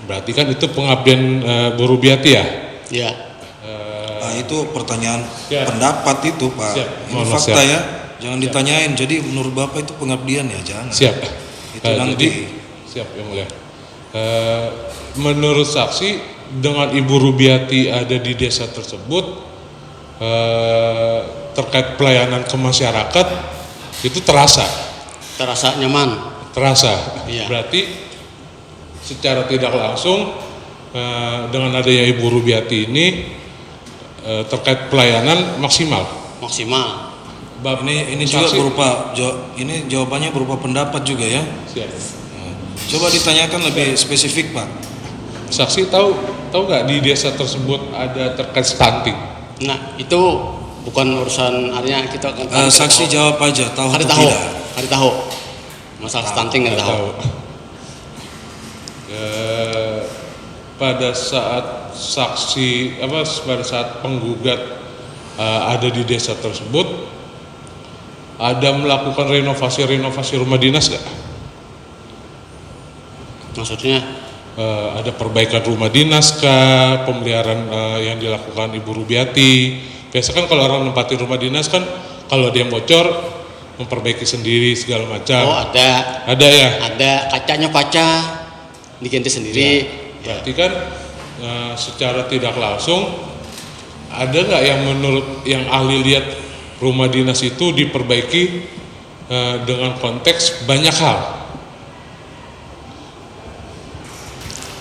Berarti kan itu pengabdian Bu Rubiati ya? Iya. Nah, itu pertanyaan Siap. pendapat itu Pak. Siap. Ini Mohon maaf, fakta siap. ya. Jangan ditanyain. Jadi menurut Bapak itu pengabdian ya, jangan. Siap. Itu nanti. Siap Yang Mulia. Menurut saksi, dengan Ibu Rubiati ada di desa tersebut, terkait pelayanan ke masyarakat itu terasa nyaman. Iya. Berarti secara tidak langsung dengan adanya Ibu Rubiati ini terkait pelayanan maksimal. Ini juga saksi. berupa ini jawabannya berupa pendapat juga ya. Siap. Coba ditanyakan lebih spesifik Pak. Saksi tahu nggak di desa tersebut ada terkait stunting? Nah, itu bukan urusan artinya kita Saksi jawab aja, tahu atau tidak? Hari tahu. Masalah stunting kan tahu. Pada saat saksi pada saat penggugat ada di desa tersebut, ada melakukan renovasi rumah dinas nggak? Maksudnya Ada perbaikan rumah dinas kah, pemeliharaan yang dilakukan Ibu Rubiati. Biasa kan kalau orang nempatin rumah dinas kan kalau ada yang bocor memperbaiki sendiri segala macam. oh ada Ada ya? ada kacanya diganti sendiri. Berarti kan secara tidak langsung ada nggak yang menurut yang ahli lihat rumah dinas itu diperbaiki dengan konteks banyak hal?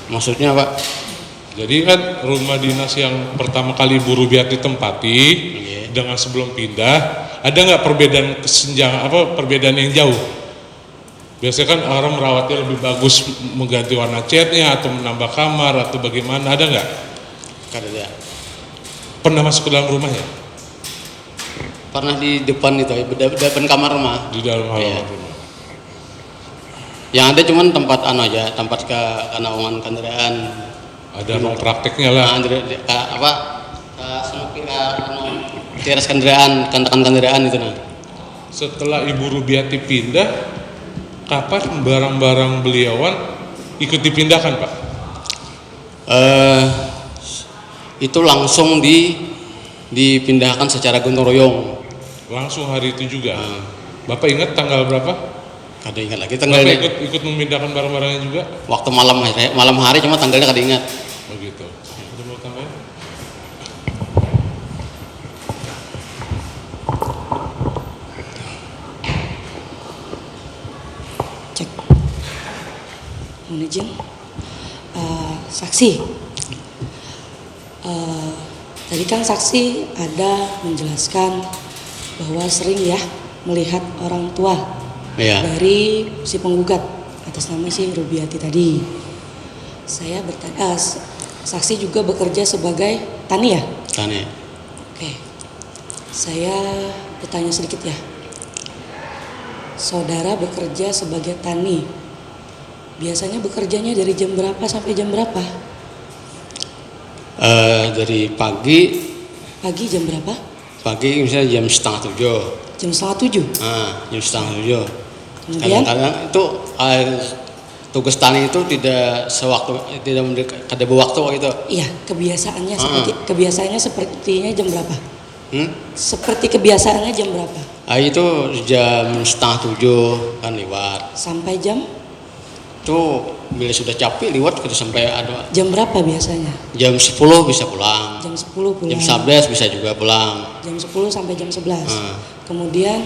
Maksudnya Pak? Jadi kan rumah dinas yang pertama kali Bu Rubiati tempati dengan sebelum pindah, ada nggak perbedaan perbedaan yang jauh? Biasanya kan orang merawatnya lebih bagus, mengganti warna catnya atau menambah kamar atau bagaimana, ada nggak? Ada. Pernah masuk ke dalam rumahnya? Pernah di depan itu, depan kamar rumah. Di dalam halaman Iya. rumah. Yang ada cuman tempat ke naungan kendaraan. Ada ruang prakteknya lah. Teras kendaraan, kendaraan itu nah. Setelah Ibu Rubiati pindah, kapan barang-barang beliauan ikut dipindahkan, Pak? Itu langsung dipindahkan secara gotong royong. Langsung hari itu juga. Bapak ingat tanggal berapa? Kada ingat lagi Bapak tanggalnya. ikut memindahkan barang-barangnya juga? Waktu malam hari cuma tanggalnya kada ingat. Begitu. Ada mau tambahin? Cek. Mohon izin. Saksi. Tadi kan saksi ada menjelaskan bahwa sering ya melihat orang tua dari si penggugat atas nama si Rubiati tadi. Saya bertanya, saksi juga bekerja sebagai tani ya? Tani. Oke, saya bertanya sedikit ya. Saudara bekerja sebagai tani, biasanya bekerjanya dari jam berapa sampai jam berapa? Dari pagi. Pagi jam berapa? Pagi misalnya jam 6:30. Jam 6:30. Jam 6:30. Kemudian? Kadang-kadang itu tugas tani itu tidak ada waktu gitu. Iya, kebiasaannya sepertinya jam berapa? Seperti kebiasaannya jam berapa? Itu jam 6:30 kan lewat. Sampai jam? Itu bila sudah capek lewat gitu sampai ada. Jam berapa biasanya? Jam 10 bisa pulang. Jam 10 pulang. Jam 11 bisa juga pulang. Jam 10 sampai jam 11. Kemudian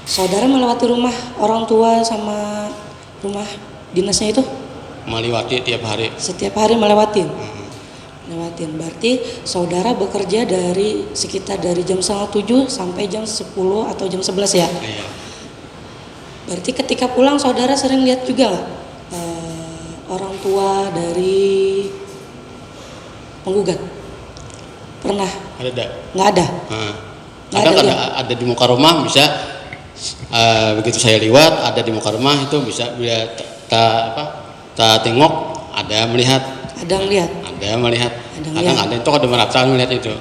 saudara melewati rumah orang tua sama rumah dinasnya itu? Melewati tiap hari. Setiap hari melewatin. Lewatin. Berarti saudara bekerja dari sekitar dari jam 6:30 sampai jam 10 atau jam 11 ya? Iya. Berarti ketika pulang saudara sering lihat juga nggak orang tua dari penggugat? Pernah? Ada. Nggak ada. Kadang ada di muka rumah bisa. Begitu saya lewat ada di muka rumah itu bisa bila ta tengok ada melihat. Ada melihat. Ada melihat. Kadang ada itu ada merata melihat itu.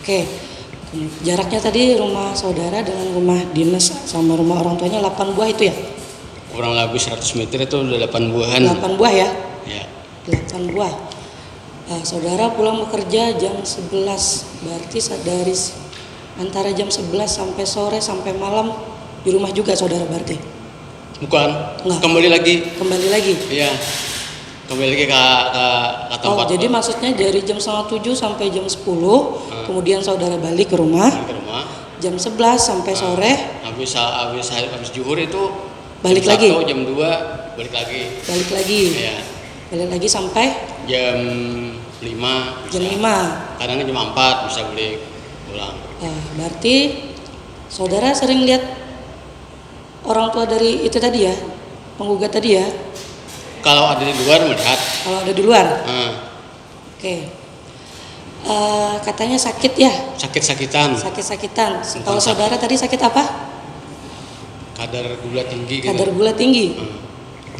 Oke. Jaraknya tadi rumah saudara dengan rumah dinas sama rumah orang tuanya 8 buah itu ya? Kurang lebih 100 meter itu udah 8 buahan. 8 buah ya? Ya. 8 buah. Saudara pulang bekerja jam 11. Berarti dari antara jam 11 sampai sore sampai malam di rumah juga saudara berarti? Bukan. Enggak. Kembali lagi. Kembali lagi? Iya. Kembali lagi ke tempat. Jadi maksudnya dari jam 6:30 sampai jam 10, kemudian saudara balik ke rumah. Jam 11 sampai sore. Habis zuhur itu balik jam lagi. 1, jam 2 balik lagi. Balik lagi. Iya. Balik lagi sampai jam 5. Jam 5. Kadang jam 4 bisa balik pulang. Berarti saudara sering lihat orang tua dari itu tadi ya, penggugat tadi ya? Kalau ada di luar melihat. Kalau ada di luar? Oke. Katanya sakit ya? Sakit-sakitan. Sakit-sakitan. Kalau saudara tadi sakit apa? Kadar gula tinggi. Kadar gula tinggi.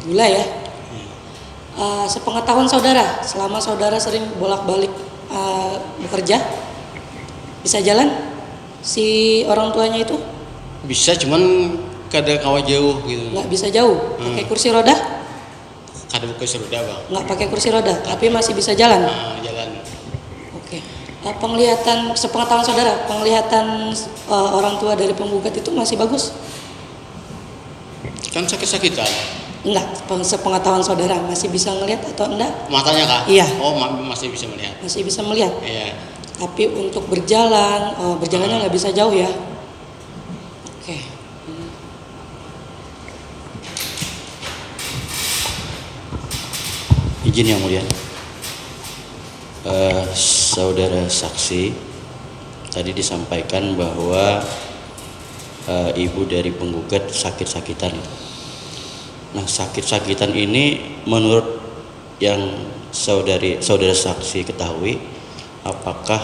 Gula ya? Sepengetahuan saudara, selama saudara sering bolak-balik bekerja, bisa jalan si orang tuanya itu? Bisa, cuman kadang kawa jauh gitu. Nggak bisa jauh, pakai kursi roda? Kadang kursi roda bang. Nggak pakai kursi roda, tapi masih bisa jalan? Jalan. Oke. Penglihatan, sepengetahuan saudara, penglihatan orang tua dari penggugat itu masih bagus? Kan sakit-sakitan. Enggak, sepengetahuan saudara masih bisa melihat atau enggak? Matanya kah? Iya. Oh, masih bisa melihat. Masih bisa melihat. Iya. Tapi untuk berjalan, berjalannya nggak bisa jauh ya. Oke. Izin yang mulia, saudara saksi tadi disampaikan bahwa ibu dari penggugat sakit-sakitan. Nah, sakit-sakitan ini menurut yang saudara saksi ketahui, apakah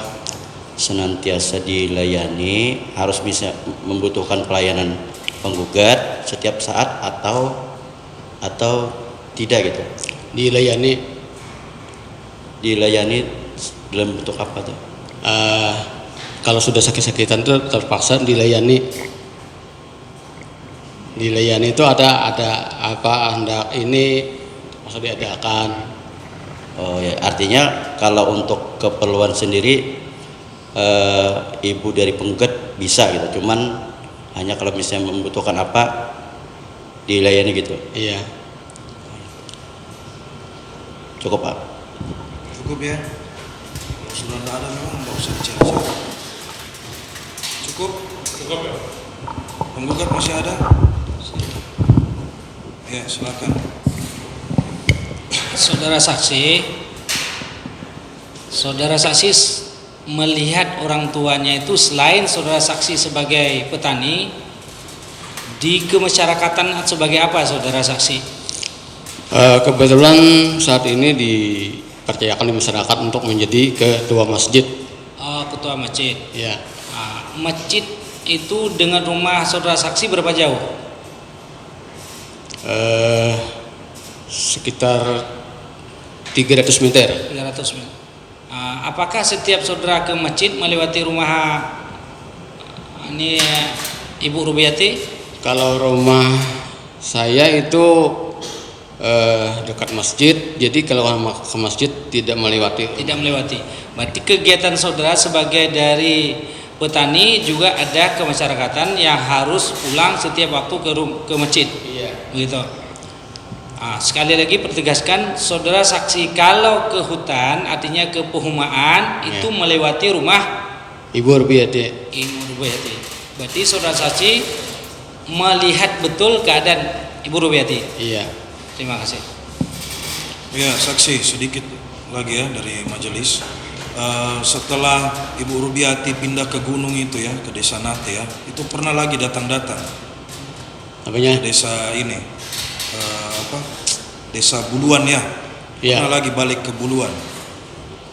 senantiasa dilayani, harus bisa membutuhkan pelayanan penggugat setiap saat atau tidak gitu? Dilayani dalam bentuk apa tuh? Kalau sudah sakit-sakitan itu terpaksa dilayani. Dilayani itu ada apa hendak ini maksud diadakan. Oh ya, artinya kalau untuk keperluan sendiri ibu dari penggugat bisa gitu, cuman hanya kalau misalnya membutuhkan apa dilayani gitu. Iya. Cukup Pak. Cukup ya. Sudah tidak ada memang nggak usah dicari. Cukup. Cukup ya. Penggugat masih ada? Ya silakan. Saudara saksi melihat orang tuanya itu selain saudara saksi sebagai petani, di kemasyarakatan sebagai apa saudara saksi? Kebetulan saat ini dipercayakan di masyarakat untuk menjadi ketua masjid. Ketua masjid. Ya. Masjid itu dengan rumah saudara saksi berapa jauh? Sekitar 3 300 meter. 300 meter. Apakah setiap saudara ke masjid melewati rumah ini Ibu Rubiati? Kalau rumah saya itu dekat masjid, jadi kalau ke masjid tidak melewati. Tidak melewati. Berarti kegiatan saudara sebagai dari petani juga ada kemasyarakatan yang harus pulang setiap waktu ke masjid. Iya. Begitu. Sekali lagi pertegaskan, saudara saksi kalau ke hutan artinya ke pehumaan itu melewati rumah Ibu Rubiati. Ibu Rubiati. Berarti saudara saksi melihat betul keadaan Ibu Rubiati. Iya. Terima kasih. Ya, saksi sedikit lagi ya dari majelis. Setelah Ibu Rubiati pindah ke gunung itu ya, ke desa Nate ya, itu pernah lagi datang-datang. Apanya? Ke desa ini, desa Buluan ya. Pernah lagi balik ke Buluan.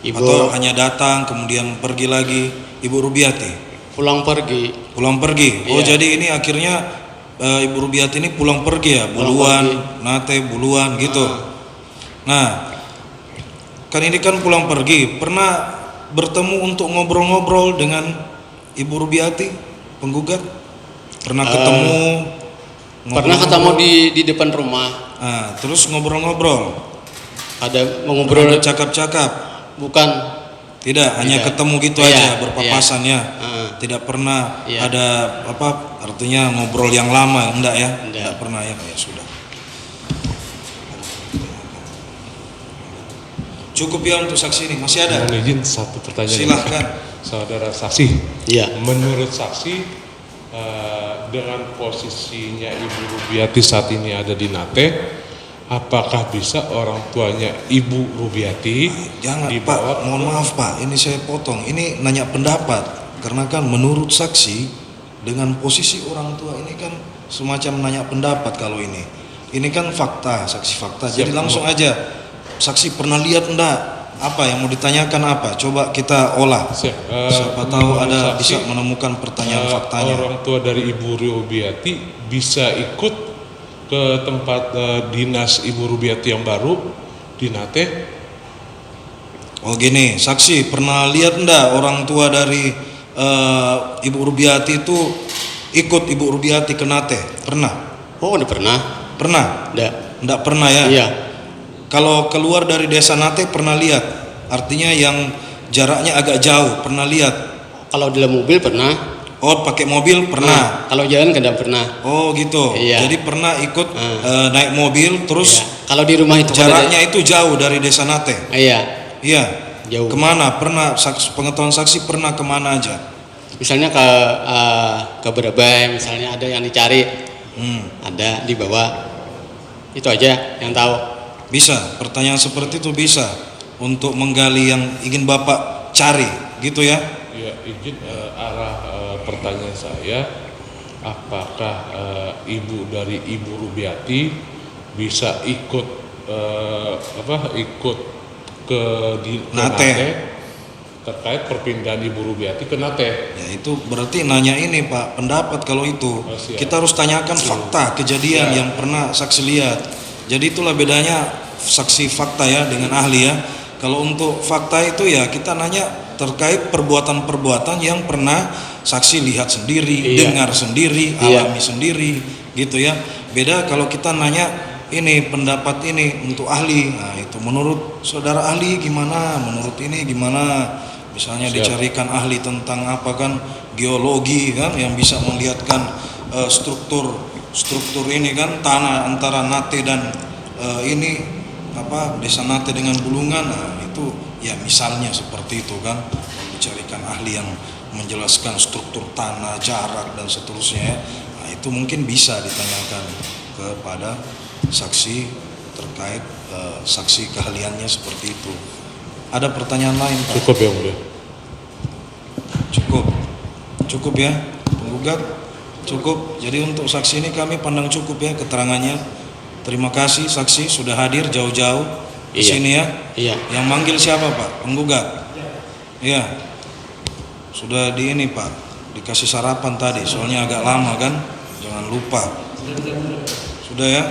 Atau hanya datang kemudian pergi lagi Ibu Rubiati? Pulang pergi. Pulang pergi. Oh jadi ini akhirnya Ibu Rubiati ini pulang pergi ya, Buluan, Nate, Buluan gitu. Nah, kan ini kan pulang pergi. Pernah bertemu untuk ngobrol-ngobrol dengan Ibu Rubiati, penggugat? Pernah ketemu? Pernah ketemu di depan rumah. Terus ngobrol-ngobrol? Ada ngobrol. Ada cakap-cakap? Bukan. Tidak, hanya ketemu gitu aja, berpapasan ya. Tidak pernah ada artinya ngobrol yang lama, enggak ya? Enggak pernah ya, sudah. Cukup ya untuk saksi ini, masih ada? Mohon izin satu pertanyaan. Silahkan. Saudara saksi. Iya. Menurut saksi, dengan posisinya Ibu Rubiati saat ini ada di Nate, apakah bisa orang tuanya Ibu Rubiati jangan dibawa? Pak, mohon maaf Pak, ini saya potong. Ini nanya pendapat, karena kan menurut saksi dengan posisi orang tua ini kan semacam nanya pendapat kalau ini. Ini kan fakta, saksi fakta. Jadi langsung aja. Saksi pernah lihat enggak? Apa yang mau ditanyakan apa? Coba kita olah. Siapa tahu ada bisa menemukan pertanyaan faktanya. Orang tua dari Ibu Rubiati bisa ikut ke tempat dinas Ibu Rubiati yang baru di Nate? Oh gini, saksi pernah lihat enggak orang tua dari Ibu Rubiati itu ikut Ibu Rubiati ke Nate? Pernah? Oh, udah pernah. Pernah? Enggak pernah ya? Iya. Kalau keluar dari desa Nate pernah lihat? Artinya yang jaraknya agak jauh, pernah lihat? Kalau dalam mobil pernah. Oh, pakai mobil pernah? Kalau jalan kadang pernah. Oh gitu. Iya. Jadi pernah ikut naik mobil terus kalau di rumah itu jaraknya itu jauh dari desa Nate? Iya. Iya. Jauh. Kemana? Pernah, pengetahuan saksi pernah kemana aja? Misalnya ke Brebes, misalnya ada yang dicari, ada dibawa. Itu aja yang tahu. Bisa, pertanyaan seperti itu bisa untuk menggali yang ingin Bapak cari, gitu ya? Ya, izin arah pertanyaan saya, apakah ibu dari Ibu Rubiati bisa ikut ikut ke Nate terkait perpindahan Ibu Rubiati ke Nate? Ya itu berarti nanya ini Pak, pendapat kalau itu. Kita harus tanyakan fakta kejadian yang pernah saksi lihat. Jadi itulah bedanya saksi fakta ya dengan ahli ya. Kalau untuk fakta itu ya kita nanya terkait perbuatan-perbuatan yang pernah saksi lihat sendiri, dengar sendiri, alami sendiri gitu ya. Beda kalau kita nanya ini pendapat ini untuk ahli. Nah, itu menurut saudara ahli gimana? Menurut ini gimana? Misalnya dicarikan ahli tentang apa kan geologi kan yang bisa melihatkan struktur ini kan tanah antara Nate dan desa Nate dengan Bulungan. Nah, itu ya misalnya seperti itu kan, dicarikan ahli yang menjelaskan struktur tanah, jarak dan seterusnya. Nah, itu mungkin bisa ditanyakan kepada saksi terkait saksi keahliannya seperti itu. Ada pertanyaan lain Pak? Cukup ya mulia. Cukup ya penggugat. Cukup. Jadi untuk saksi ini kami pandang cukup ya keterangannya. Terima kasih saksi sudah hadir jauh-jauh ke sini ya. Iya. Yang manggil siapa Pak? Penggugat. Iya. Sudah di ini Pak, dikasih sarapan tadi, soalnya agak lama kan. Jangan lupa. Sudah ya.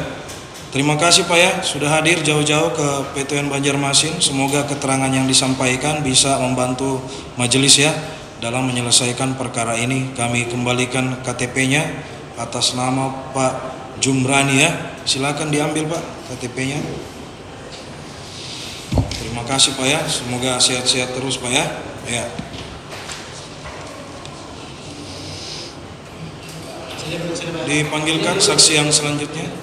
Terima kasih Pak ya, sudah hadir jauh-jauh ke PTN Banjarmasin. Semoga keterangan yang disampaikan bisa membantu majelis ya dalam menyelesaikan perkara ini. Kami kembalikan KTP-nya atas nama Pak Jumrani ya. Silakan diambil Pak KTP-nya. Terima kasih Pak ya, semoga sehat-sehat terus Pak ya. Ya. Dipanggilkan saksi yang selanjutnya.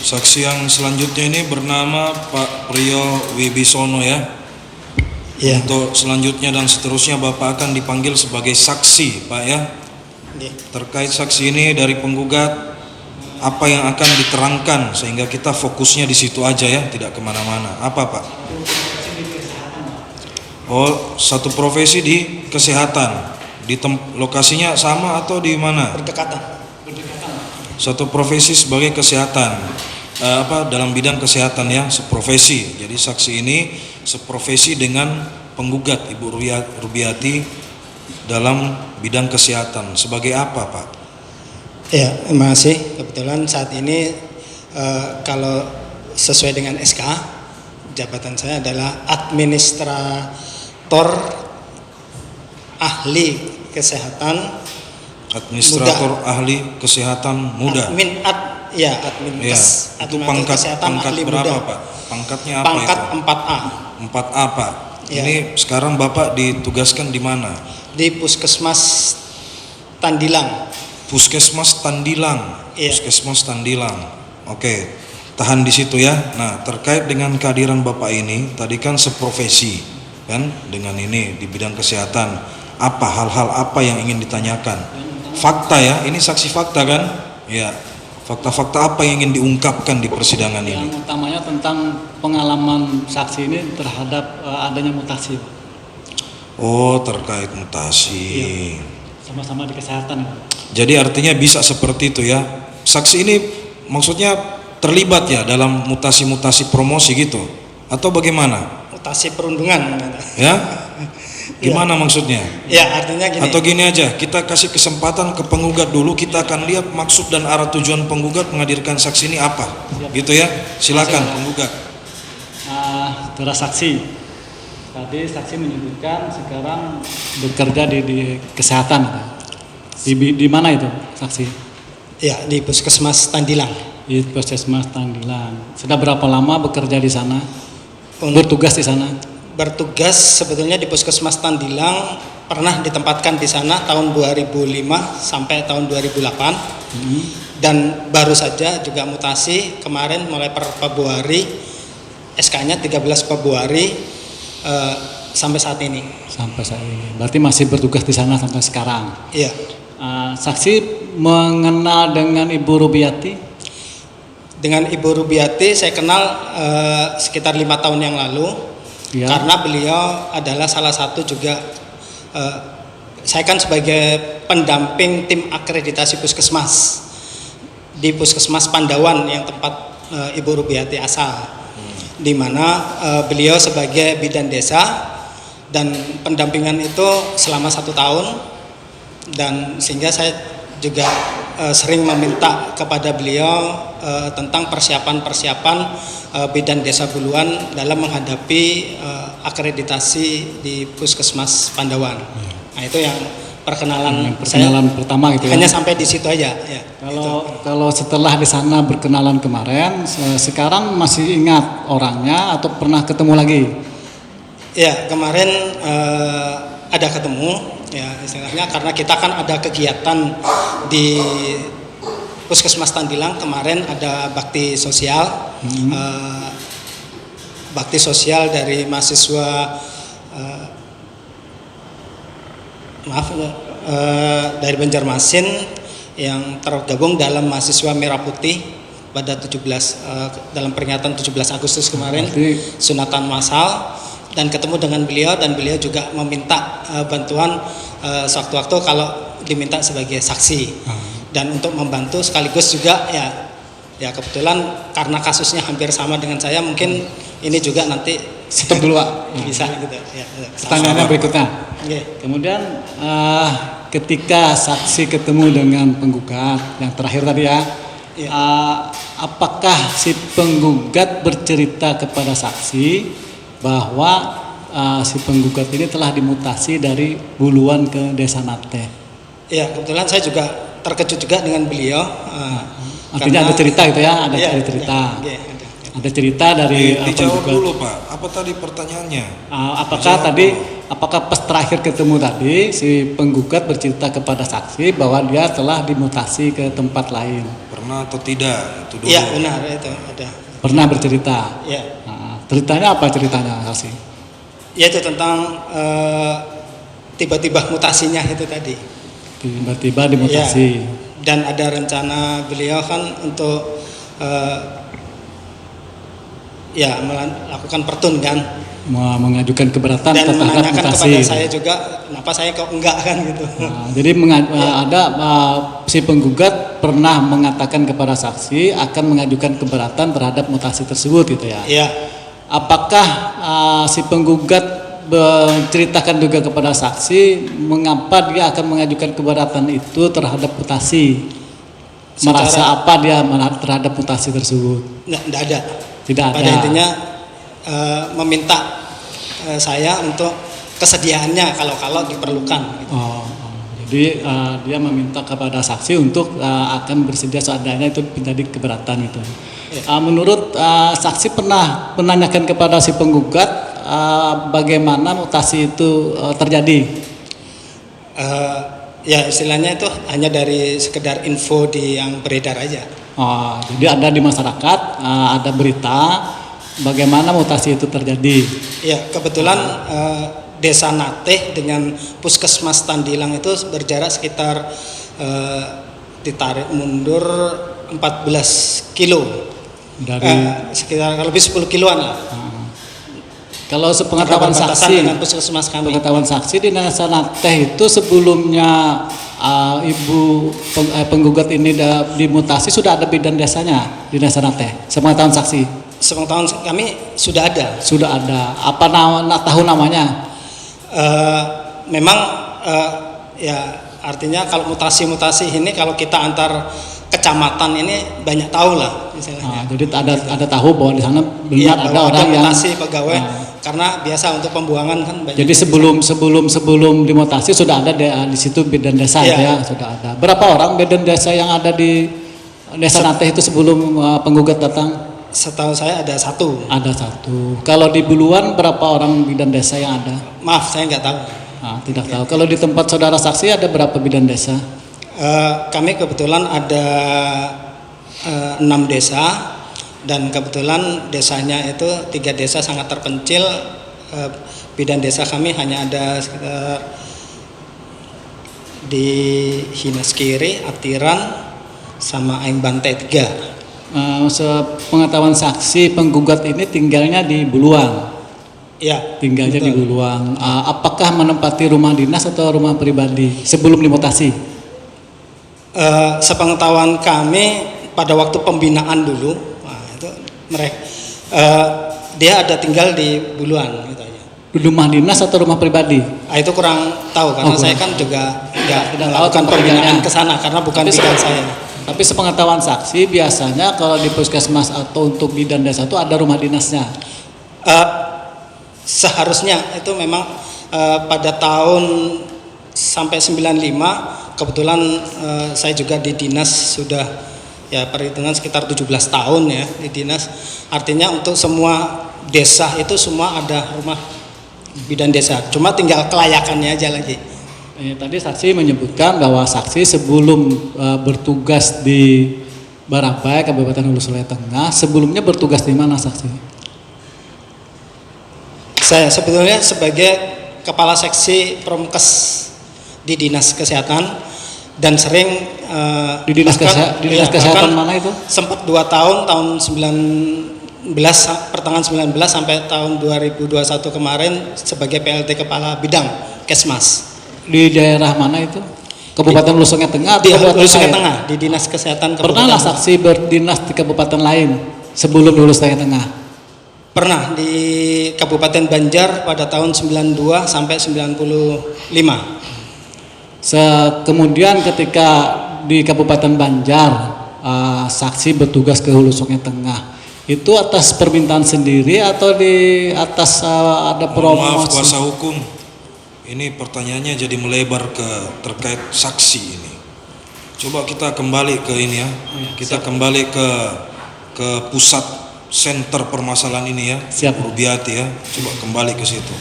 Saksi yang selanjutnya ini bernama Pak Priyo Wibisono ya. Ya. Untuk selanjutnya dan seterusnya Bapak akan dipanggil sebagai saksi Pak ya. Ya. Terkait saksi ini dari penggugat apa yang akan diterangkan sehingga kita fokusnya di situ aja ya, tidak kemana-mana. Apa Pak? Oh, satu profesi di kesehatan. Di lokasinya sama atau di mana? Berdekatan. Satu profesi sebagai kesehatan. Dalam bidang kesehatan ya, seprofesi. Jadi saksi ini seprofesi dengan penggugat Ibu Rubiati dalam bidang kesehatan. Sebagai apa Pak? Ya, terima kasih. Kebetulan saat ini kalau sesuai dengan SK, jabatan saya adalah administrator ahli kesehatan. Administrator muda. Ahli kesehatan muda. Admin ya, itu pangkat berapa muda. Pak? Pangkatnya apa pangkat itu? 4A. 4A Pak. Ya. Ini sekarang Bapak ditugaskan di mana? Di Puskesmas Tandilang. Puskesmas Tandilang. Ya. Puskesmas Tandilang. Oke. Tahan di situ ya. Nah, terkait dengan kehadiran Bapak ini, tadi kan seprofesi kan dengan ini di bidang kesehatan. Apa hal-hal apa yang ingin ditanyakan? Fakta ya, ini saksi fakta kan? Ya. Fakta-fakta apa yang ingin diungkapkan di persidangan ini? Yang utamanya tentang pengalaman saksi ini terhadap adanya mutasi. Oh, terkait mutasi. Iya. Sama-sama di kesehatan. Jadi artinya bisa seperti itu ya. Saksi ini maksudnya terlibat ya dalam mutasi-mutasi promosi gitu? Atau bagaimana? Mutasi perundungan. Ya? Gimana ya. Maksudnya? Ya, artinya gini. Atau gini aja, kita kasih kesempatan ke penggugat dulu, kita akan lihat maksud dan arah tujuan penggugat menghadirkan saksi ini apa. Siap. Gitu ya. Silakan penggugat. Saudara saksi. Tadi saksi menyebutkan sekarang bekerja di kesehatan. Di mana itu saksi? Ya, di Puskesmas Tandilang. Di Puskesmas Tandilang. Sudah berapa lama bekerja di sana? Bertugas di sana? Bertugas sebetulnya di Puskesmas Tandilang pernah ditempatkan di sana tahun 2005 sampai tahun 2008 dan baru saja juga mutasi kemarin mulai per Februari, SK-nya 13 Februari sampai saat ini. Sampai saat ini. Berarti masih bertugas di sana sampai sekarang. Iya. Saksi mengenal dengan Ibu Rubiati? Dengan Ibu Rubiati saya kenal sekitar 5 tahun yang lalu. Ya. Karena beliau adalah salah satu juga saya kan sebagai pendamping tim akreditasi puskesmas di Puskesmas Pandawan yang tempat Ibu Rubiati asal, di mana beliau sebagai bidan desa dan pendampingan itu selama 1 tahun dan sehingga saya juga sering meminta kepada beliau tentang persiapan-persiapan bidan desa Buluan dalam menghadapi akreditasi di Puskesmas Pandawan. Nah, itu yang perkenalan saya pertama gitu. Hanya sampai di situ aja ya. Kalau setelah di sana berkenalan kemarin, sekarang masih ingat orangnya atau pernah ketemu lagi? Ya, kemarin ada ketemu ya istilahnya karena kita kan ada kegiatan di Puskesmas Tandilang kemarin ada bakti sosial dari mahasiswa dari Banjarmasin yang tergabung dalam mahasiswa Merah Putih pada 17 dalam peringatan 17 Agustus kemarin sunatan massal dan ketemu dengan beliau dan beliau juga meminta bantuan sewaktu-waktu kalau diminta sebagai saksi. Dan untuk membantu sekaligus juga ya kebetulan karena kasusnya hampir sama dengan saya, mungkin ini juga nanti stop dulu Pak. Bisa gitu ya. Pertanyaannya berikutnya. Kemudian ketika saksi ketemu dengan penggugat yang terakhir tadi ya, apakah si penggugat bercerita kepada saksi bahwa si penggugat ini telah dimutasi dari Buluan ke Desa Nate? Ya, kebetulan saya juga terkejut juga dengan beliau. Artinya ada cerita gitu ya, ada cerita. Ada cerita dari dijawab penggugat. dulu Pak, apa tadi pertanyaannya? Apakah pas terakhir ketemu tadi si penggugat bercerita kepada saksi bahwa dia telah dimutasi ke tempat lain? Pernah atau tidak? Itu dulu. Iya benar, itu ada. Pernah bercerita. Iya. Ceritanya apa ceritanya saksi? Ya itu tentang tiba-tiba mutasinya itu tadi. Tiba-tiba dimutasi. Ya, dan ada rencana beliau kan untuk melakukan pertun kan, mengajukan keberatan dan terhadap menanyakan mutasi. kepada saya juga kenapa saya kok enggak kan gitu. Jadi ada si penggugat pernah mengatakan kepada saksi akan mengajukan keberatan terhadap mutasi tersebut gitu ya. Iya. Apakah si penggugat menceritakan juga kepada saksi mengapa dia akan mengajukan keberatan itu terhadap mutasi? Merasa apa dia terhadap mutasi tersebut? Enggak ada. Tidak ada. Pada intinya meminta saya untuk kesediaannya kalau diperlukan. Gitu. Jadi dia meminta kepada saksi untuk akan bersedia seadanya itu menjadi keberatan itu. Menurut saksi pernah menanyakan kepada si penggugat bagaimana mutasi itu terjadi? Ya istilahnya itu hanya dari sekedar info yang beredar aja. Jadi ada di masyarakat ada berita bagaimana mutasi itu terjadi. Ya kebetulan Desa Nateh dengan Puskesmas Tandilang itu berjarak sekitar ditarik mundur 14 kilo. Dari sekitar lebih 10 kiloan lah. Kalau sepengetahuan saksi, pengetahuan saksi di Desa Nateh itu sebelumnya ibu penggugat ini dimutasi sudah ada bidan desanya di Desa Nateh. Sepengetahuan saksi. Sepengetahuan kami sudah ada. Sudah ada. Apa tahu namanya? Memang ya artinya kalau mutasi-mutasi ini kalau kita antar kecamatan ini banyak tahu lah misalnya. Jadi ada tahu bahwa di sana benar ada orang yang mutasi pegawai karena biasa untuk pembuangan kan banyak. Jadi sebelum dimutasi sudah ada di situ bidan desa ya sudah ada. Berapa orang bidan desa yang ada di Desa Nateh itu sebelum penggugat datang? Setahu saya ada satu. Ada satu. Kalau di Buluan berapa orang bidan desa yang ada? Maaf saya nggak tahu. Tidak tahu. Kalau di tempat saudara saksi ada berapa bidan desa? Kami kebetulan ada 6 desa dan kebetulan desanya itu 3 desa sangat terpencil. Bidan desa kami hanya ada sekitar di Hinaskiri, Atiran, sama Aing Bantai 3. Sepengetahuan saksi penggugat ini tinggalnya di Buluan. Ya. Tinggalnya betul. Di Buluan. Apakah menempati rumah dinas atau rumah pribadi sebelum dimutasi? Sepengetahuan kami pada waktu pembinaan dulu, itu mereka dia ada tinggal di Buluan gitu aja. Rumah dinas atau rumah pribadi? Itu kurang tahu karena saya kan juga nggak melakukan pembinaan ke sana karena bukan bidang saya. Tapi sepengetahuan saksi biasanya kalau di puskesmas atau untuk bidan desa itu ada rumah dinasnya. Seharusnya itu memang pada tahun sampai 95 kebetulan saya juga di dinas sudah ya perhitungan sekitar 17 tahun ya di dinas. Artinya untuk semua desa itu semua ada rumah bidan desa. Cuma tinggal kelayakannya aja lagi. Tadi saksi menyebutkan bahwa saksi sebelum bertugas di Barabai, Kabupaten Hulu Sungai Tengah, sebelumnya bertugas di mana saksi? Saya sebetulnya sebagai kepala seksi Promkes di Dinas Kesehatan dan sering di dinas kesehatan mana itu? Sempat 2 tahun 19 pertengahan 19 sampai tahun 2021 kemarin sebagai PLT Kepala Bidang Kesmas. Di daerah mana itu? Kabupaten Hulu Sungai Tengah atau Di kabupaten Hulu Sungai lain? Tengah, di Dinas Kesehatan Pernahlah Kabupaten. saksi berdinas di kabupaten lain sebelum Hulu Sungai Tengah? Pernah di Kabupaten Banjar pada tahun 92 sampai 95. Kemudian ketika di Kabupaten Banjar saksi bertugas ke Hulu Sungai Tengah, itu atas permintaan sendiri atau di atas ada promosi? Maaf kuasa hukum, ini pertanyaannya jadi melebar ke terkait saksi ini. Coba kita kembali ke ini ya, kita kembali ke pusat center permasalahan ini ya, Siap. Rubiati ya, coba kembali ke situ.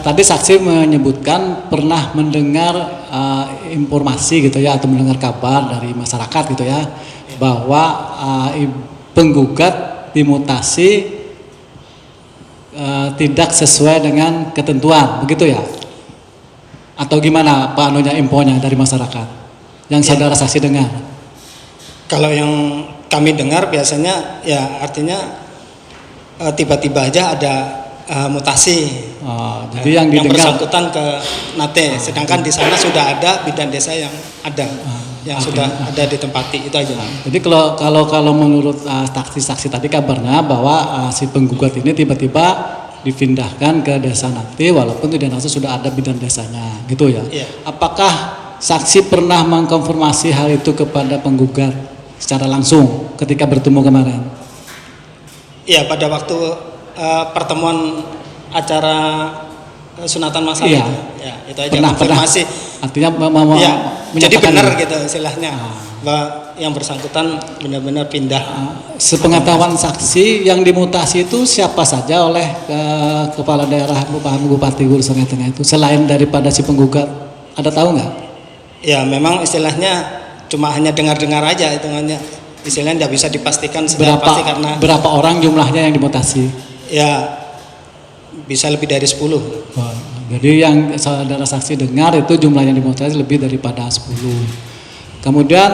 Tadi saksi menyebutkan pernah mendengar informasi gitu ya, atau mendengar kabar dari masyarakat gitu ya, bahwa penggugat dimutasi tidak sesuai dengan ketentuan, begitu ya? Atau gimana Pak anunya, infonya dari masyarakat yang saudara saksi dengar? Kalau yang kami dengar biasanya ya artinya tiba-tiba aja ada mutasi. Jadi yang didengar bersangkutan ke Nate, sedangkan di sana sudah ada bidan desa yang ada, yang sudah ada ditempati, itu aja. Jadi kalau menurut saksi-saksi tadi kabarnya bahwa si penggugat ini tiba-tiba dipindahkan ke desa Nate walaupun di desa sudah ada bidan desanya, gitu ya? Iya. Apakah saksi pernah mengkonfirmasi hal itu kepada penggugat secara langsung ketika bertemu kemarin? Iya, pada waktu pertemuan acara sunatan masal Iya. itu, ya, itu aja Pernah. konfirmasi. Artinya Ya, jadi menyatakan benar ini. gitu istilahnya, bahwa yang bersangkutan benar-benar pindah. Sepengetahuan saksi yang dimutasi itu siapa saja oleh kepala daerah Bupati Hulu Sungai Tengah itu selain daripada si penggugat, ada tahu nggak? Ya, memang istilahnya cuma hanya dengar-dengar aja hitungannya. Istilahnya tidak bisa dipastikan secara pasti karena berapa orang jumlahnya yang dimutasi? ya bisa lebih dari 10. Jadi yang saudara saksi dengar itu jumlah yang dimutasi lebih daripada 10. Kemudian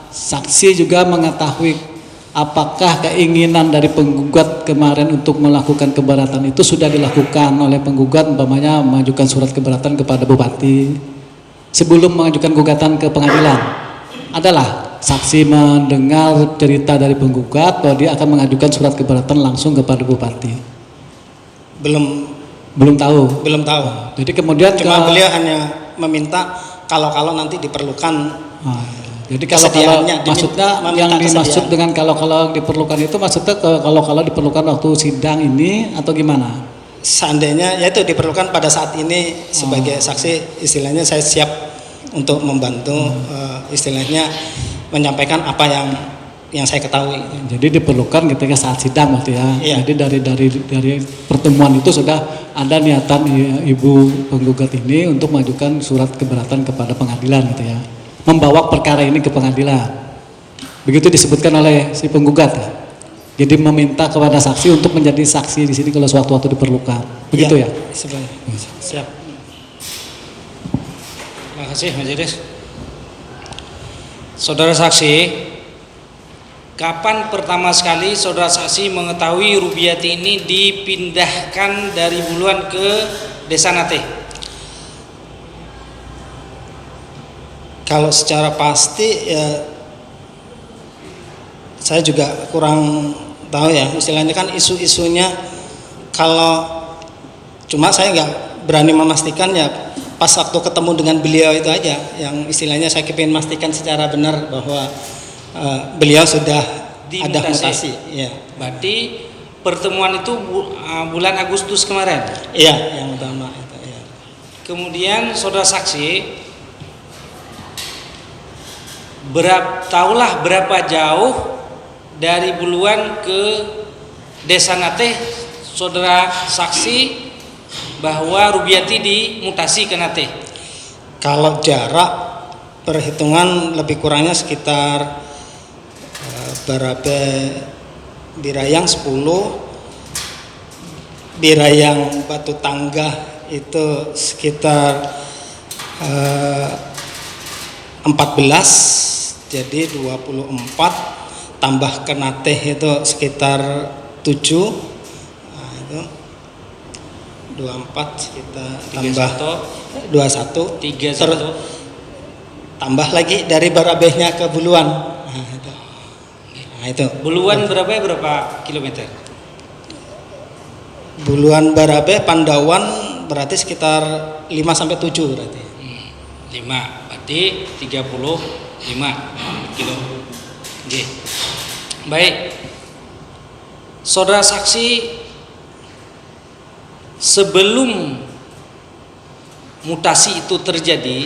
saksi juga mengetahui apakah keinginan dari penggugat kemarin untuk melakukan keberatan itu sudah dilakukan oleh penggugat, umpamanya mengajukan surat keberatan kepada bupati sebelum mengajukan gugatan ke pengadilan. Adalah saksi mendengar cerita dari penggugat bahwa dia akan mengajukan surat keberatan langsung kepada bupati. Belum tahu. Jadi kemudian cuma beliau hanya meminta kalau nanti diperlukan. Jadi kalau maksudnya yang dimaksud dengan kalau diperlukan itu maksudnya kalau diperlukan waktu sidang ini atau gimana? Seandainya ya itu diperlukan pada saat ini sebagai saksi, istilahnya saya siap untuk membantu istilahnya menyampaikan apa yang saya ketahui. Jadi diperlukan ketika saat sidang waktu ya. Iya. Jadi dari pertemuan itu sudah ada niatan ibu penggugat ini untuk mengajukan surat keberatan kepada pengadilan gitu ya. Membawa perkara ini ke pengadilan. Begitu disebutkan oleh si penggugat. Jadi meminta kepada saksi untuk menjadi saksi di sini kalau suatu-waktu diperlukan. Begitu ya? Siap. Terima kasih Majelis. Saudara saksi, kapan pertama sekali saudara saksi mengetahui Rubiati ini dipindahkan dari Buluan ke Desa Nate? Kalau secara pasti ya saya juga kurang tahu ya, istilahnya kan isu-isunya, kalau cuma saya nggak berani memastikan ya pas waktu ketemu dengan beliau itu aja yang istilahnya saya ingin memastikan secara benar bahwa beliau sudah ada mutasi. Ya. Berarti pertemuan itu bulan Agustus kemarin? Iya, yang utama itu ya. Kemudian saudara saksi tahulah berapa jauh dari Buluan ke Desa Nate saudara saksi bahwa Rubiati dimutasi ke Nate? Kalau jarak perhitungan lebih kurangnya sekitar berapa, Birayang 10, Birayang Batu Tangga itu sekitar 14, jadi 24 tambah ke Nateh itu sekitar 7. Nah, itu 24 kita tambah 31 21 31 tambah lagi dari Barabehnya ke Buluan. Nah, itu. Buluan berapa kilometer? Buluan Barabeh Pandawan berarti sekitar 5 sampai 7 berarti. 5 berarti 35 kilo. Oke. Baik. Saudara saksi, sebelum mutasi itu terjadi,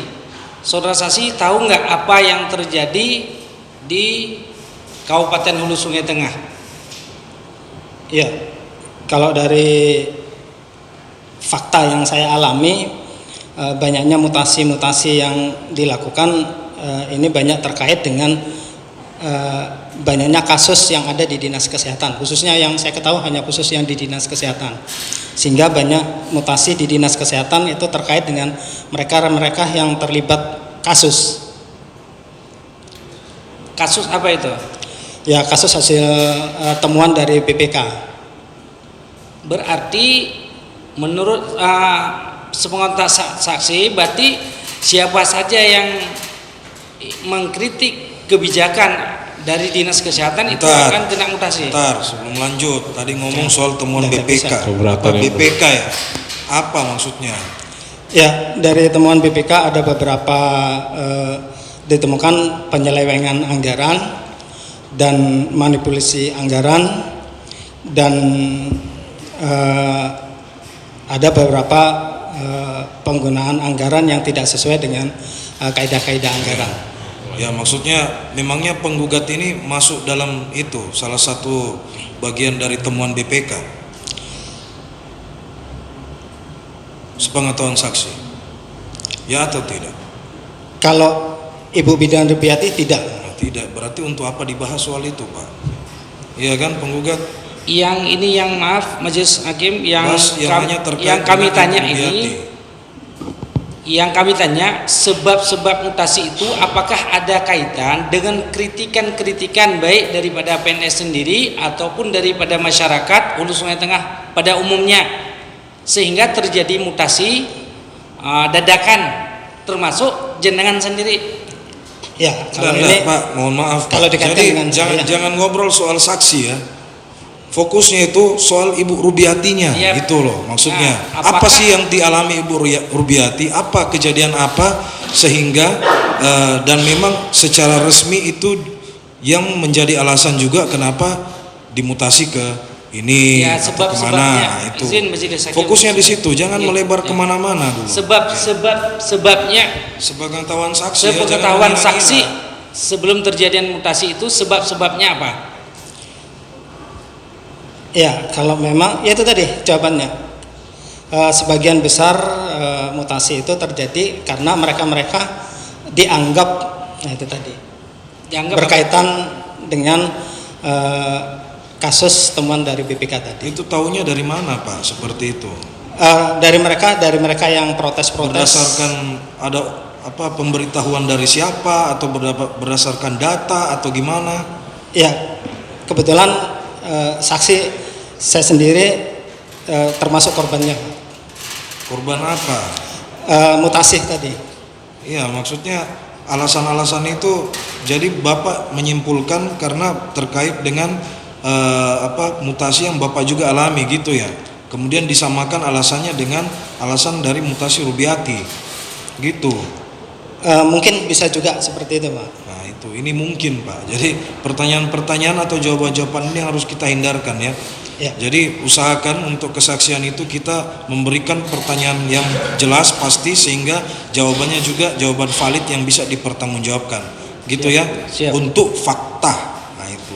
saudara saksi tahu nggak apa yang terjadi di Kabupaten Hulu Sungai Tengah? Ya, kalau dari fakta yang saya alami, banyaknya mutasi-mutasi yang dilakukan ini banyak terkait dengan banyaknya kasus yang ada di Dinas Kesehatan, khususnya yang saya ketahui hanya khusus yang di Dinas Kesehatan, sehingga banyak mutasi di Dinas Kesehatan itu terkait dengan mereka yang terlibat kasus. Kasus apa itu? Ya, kasus hasil temuan dari BPK. Berarti menurut sepengetahuan saksi, berarti siapa saja yang mengkritik kebijakan dari Dinas Kesehatan itu akan kena mutasi. Sebelum lanjut, tadi ngomong soal temuan BPK. BPK ya? Apa maksudnya? Ya, dari temuan BPK ada beberapa ditemukan penyelewengan anggaran dan manipulasi anggaran, dan ada beberapa penggunaan anggaran yang tidak sesuai dengan kaidah-kaidah anggaran. Ya, maksudnya memangnya penggugat ini masuk dalam itu salah satu bagian dari temuan BPK? Sepengetahuan saksi, ya atau tidak? Kalau Ibu Bidan Rubiati tidak. Nah, tidak, berarti untuk apa dibahas soal itu, Pak? Iya kan, penggugat? Yang ini yang maaf Majelis Hakim yang kami tanya ini. Yang kami tanya, sebab-sebab mutasi itu apakah ada kaitan dengan kritikan-kritikan baik daripada PNS sendiri ataupun daripada masyarakat Hulu Sungai Tengah pada umumnya, sehingga terjadi mutasi dadakan, termasuk jenengan sendiri. Ya, kalau ini Pak, mohon maaf, kalau jadi jangan ngobrol soal saksi ya. Fokusnya itu soal Ibu Rubiatinya, gitu loh maksudnya. Apa sih yang dialami Ibu Rubiati? Apa kejadian apa sehingga dan memang secara resmi itu yang menjadi alasan juga kenapa dimutasi ke ini atau kemana? Itu fokusnya di situ, jangan melebar kemana-mana dulu. Sebabnya. Sepengetahuan saksi. Sepengetahuan saksi sebelum terjadian mutasi itu sebabnya apa? Ya, kalau memang ya itu tadi jawabannya. Sebagian besar mutasi itu terjadi karena mereka dianggap, nah itu tadi, berkaitan dengan kasus temuan dari BPK tadi. Itu taunya dari mana, Pak? Seperti itu? Dari mereka yang protes-protes. Berdasarkan ada apa pemberitahuan dari siapa atau berdasarkan data atau gimana? Ya, kebetulan saksi saya sendiri termasuk korbannya. Korban apa? Mutasi tadi. Iya, maksudnya alasan-alasan itu jadi Bapak menyimpulkan karena terkait dengan mutasi yang Bapak juga alami gitu ya. Kemudian disamakan alasannya dengan alasan dari mutasi Rubiati. Gitu. Mungkin bisa juga seperti itu, Pak. Nah, itu ini mungkin, Pak. Jadi pertanyaan-pertanyaan atau jawaban-jawaban ini harus kita hindarkan ya. Ya. Jadi usahakan untuk kesaksian itu kita memberikan pertanyaan yang jelas pasti sehingga jawabannya juga jawaban valid yang bisa dipertanggungjawabkan. Gitu ya. Siap. Untuk fakta. Nah, itu.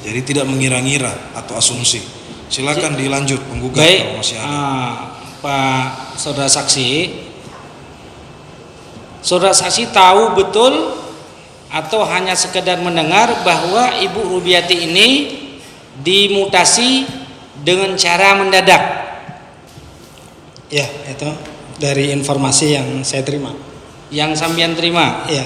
Jadi tidak mengira-ngira atau asumsi. Silakan dilanjut penggugat kalau masih ada. Pak Saudara Saksi. Saudara saksi tahu betul atau hanya sekedar mendengar bahwa Ibu Rubiati ini dimutasi dengan cara mendadak? Ya, itu dari informasi yang saya terima. Yang sampean terima? Iya.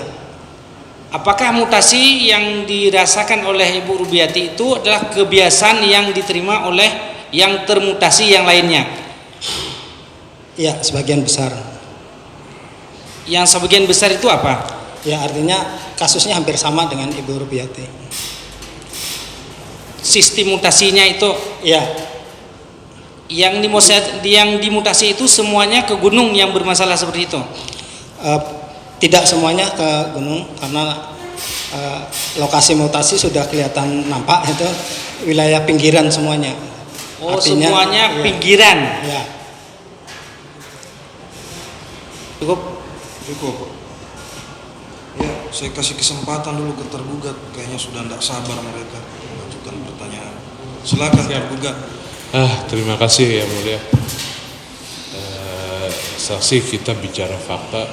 Apakah mutasi yang dirasakan oleh Ibu Rubiati itu adalah kebiasaan yang diterima oleh yang termutasi yang lainnya? Ya, sebagian besar. Yang sebagian besar itu apa? Ya, artinya kasusnya hampir sama dengan Ibu Rubiati. Sistem mutasinya itu Ya, yang dimutasi itu semuanya ke gunung yang bermasalah seperti itu. tidak semuanya ke gunung karena lokasi mutasi sudah kelihatan nampak, itu wilayah pinggiran semuanya. Oh, Artinya, semuanya ya, pinggiran. Ya. Cukup. Ya, saya kasih kesempatan dulu ke tergugat. Kayaknya sudah tidak sabar mereka mengajukan pertanyaan. Silakan tergugat. Terima kasih yang mulia. Saksi, kita bicara fakta.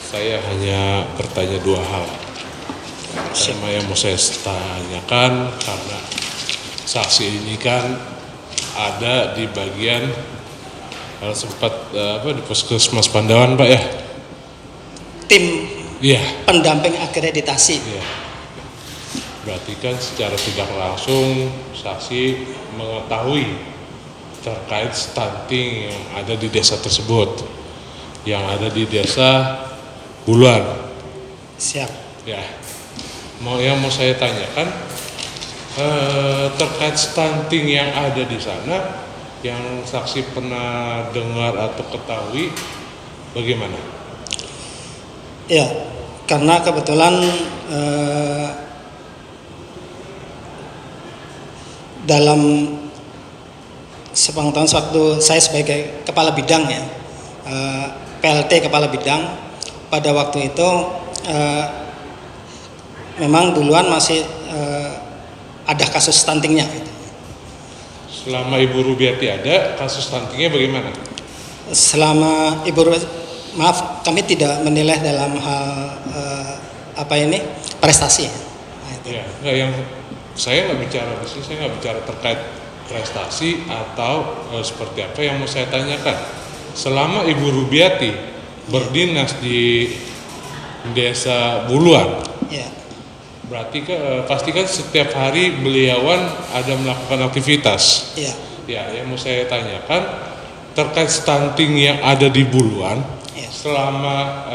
Saya hanya bertanya dua hal. Pertama yang mau saya tanyakan, karena saksi ini kan ada di bagian sempat di Puskesmas Pandawan, Pak ya? Tim Iya. pendamping akreditasi. Iya. Berarti kan secara tidak langsung saksi mengetahui terkait stunting yang ada di desa tersebut, yang ada di desa Buluan. Siap. Ya. Yang mau saya tanyakan terkait stunting yang ada di sana, yang saksi pernah dengar atau ketahui, bagaimana? Ya, karena kebetulan dalam sepengetahuan waktu saya sebagai kepala bidang ya, PLT kepala bidang, pada waktu itu memang Buluan masih ada kasus stuntingnya. Selama Ibu Rubiati ada, kasus stuntingnya bagaimana? Selama Ibu Rubiati, maaf, kami tidak menilai dalam hal prestasi. Nah, itu. Ya, enggak, yang saya nggak bicara di sini, saya nggak bicara terkait prestasi atau seperti apa. Yang mau saya tanyakan, selama Ibu Rubiati berdinas di desa Buluan, ya, berarti pastikan setiap hari beliauan ada melakukan aktivitas. ya. Ya, yang mau saya tanyakan terkait stunting yang ada di Buluan, Ya. selama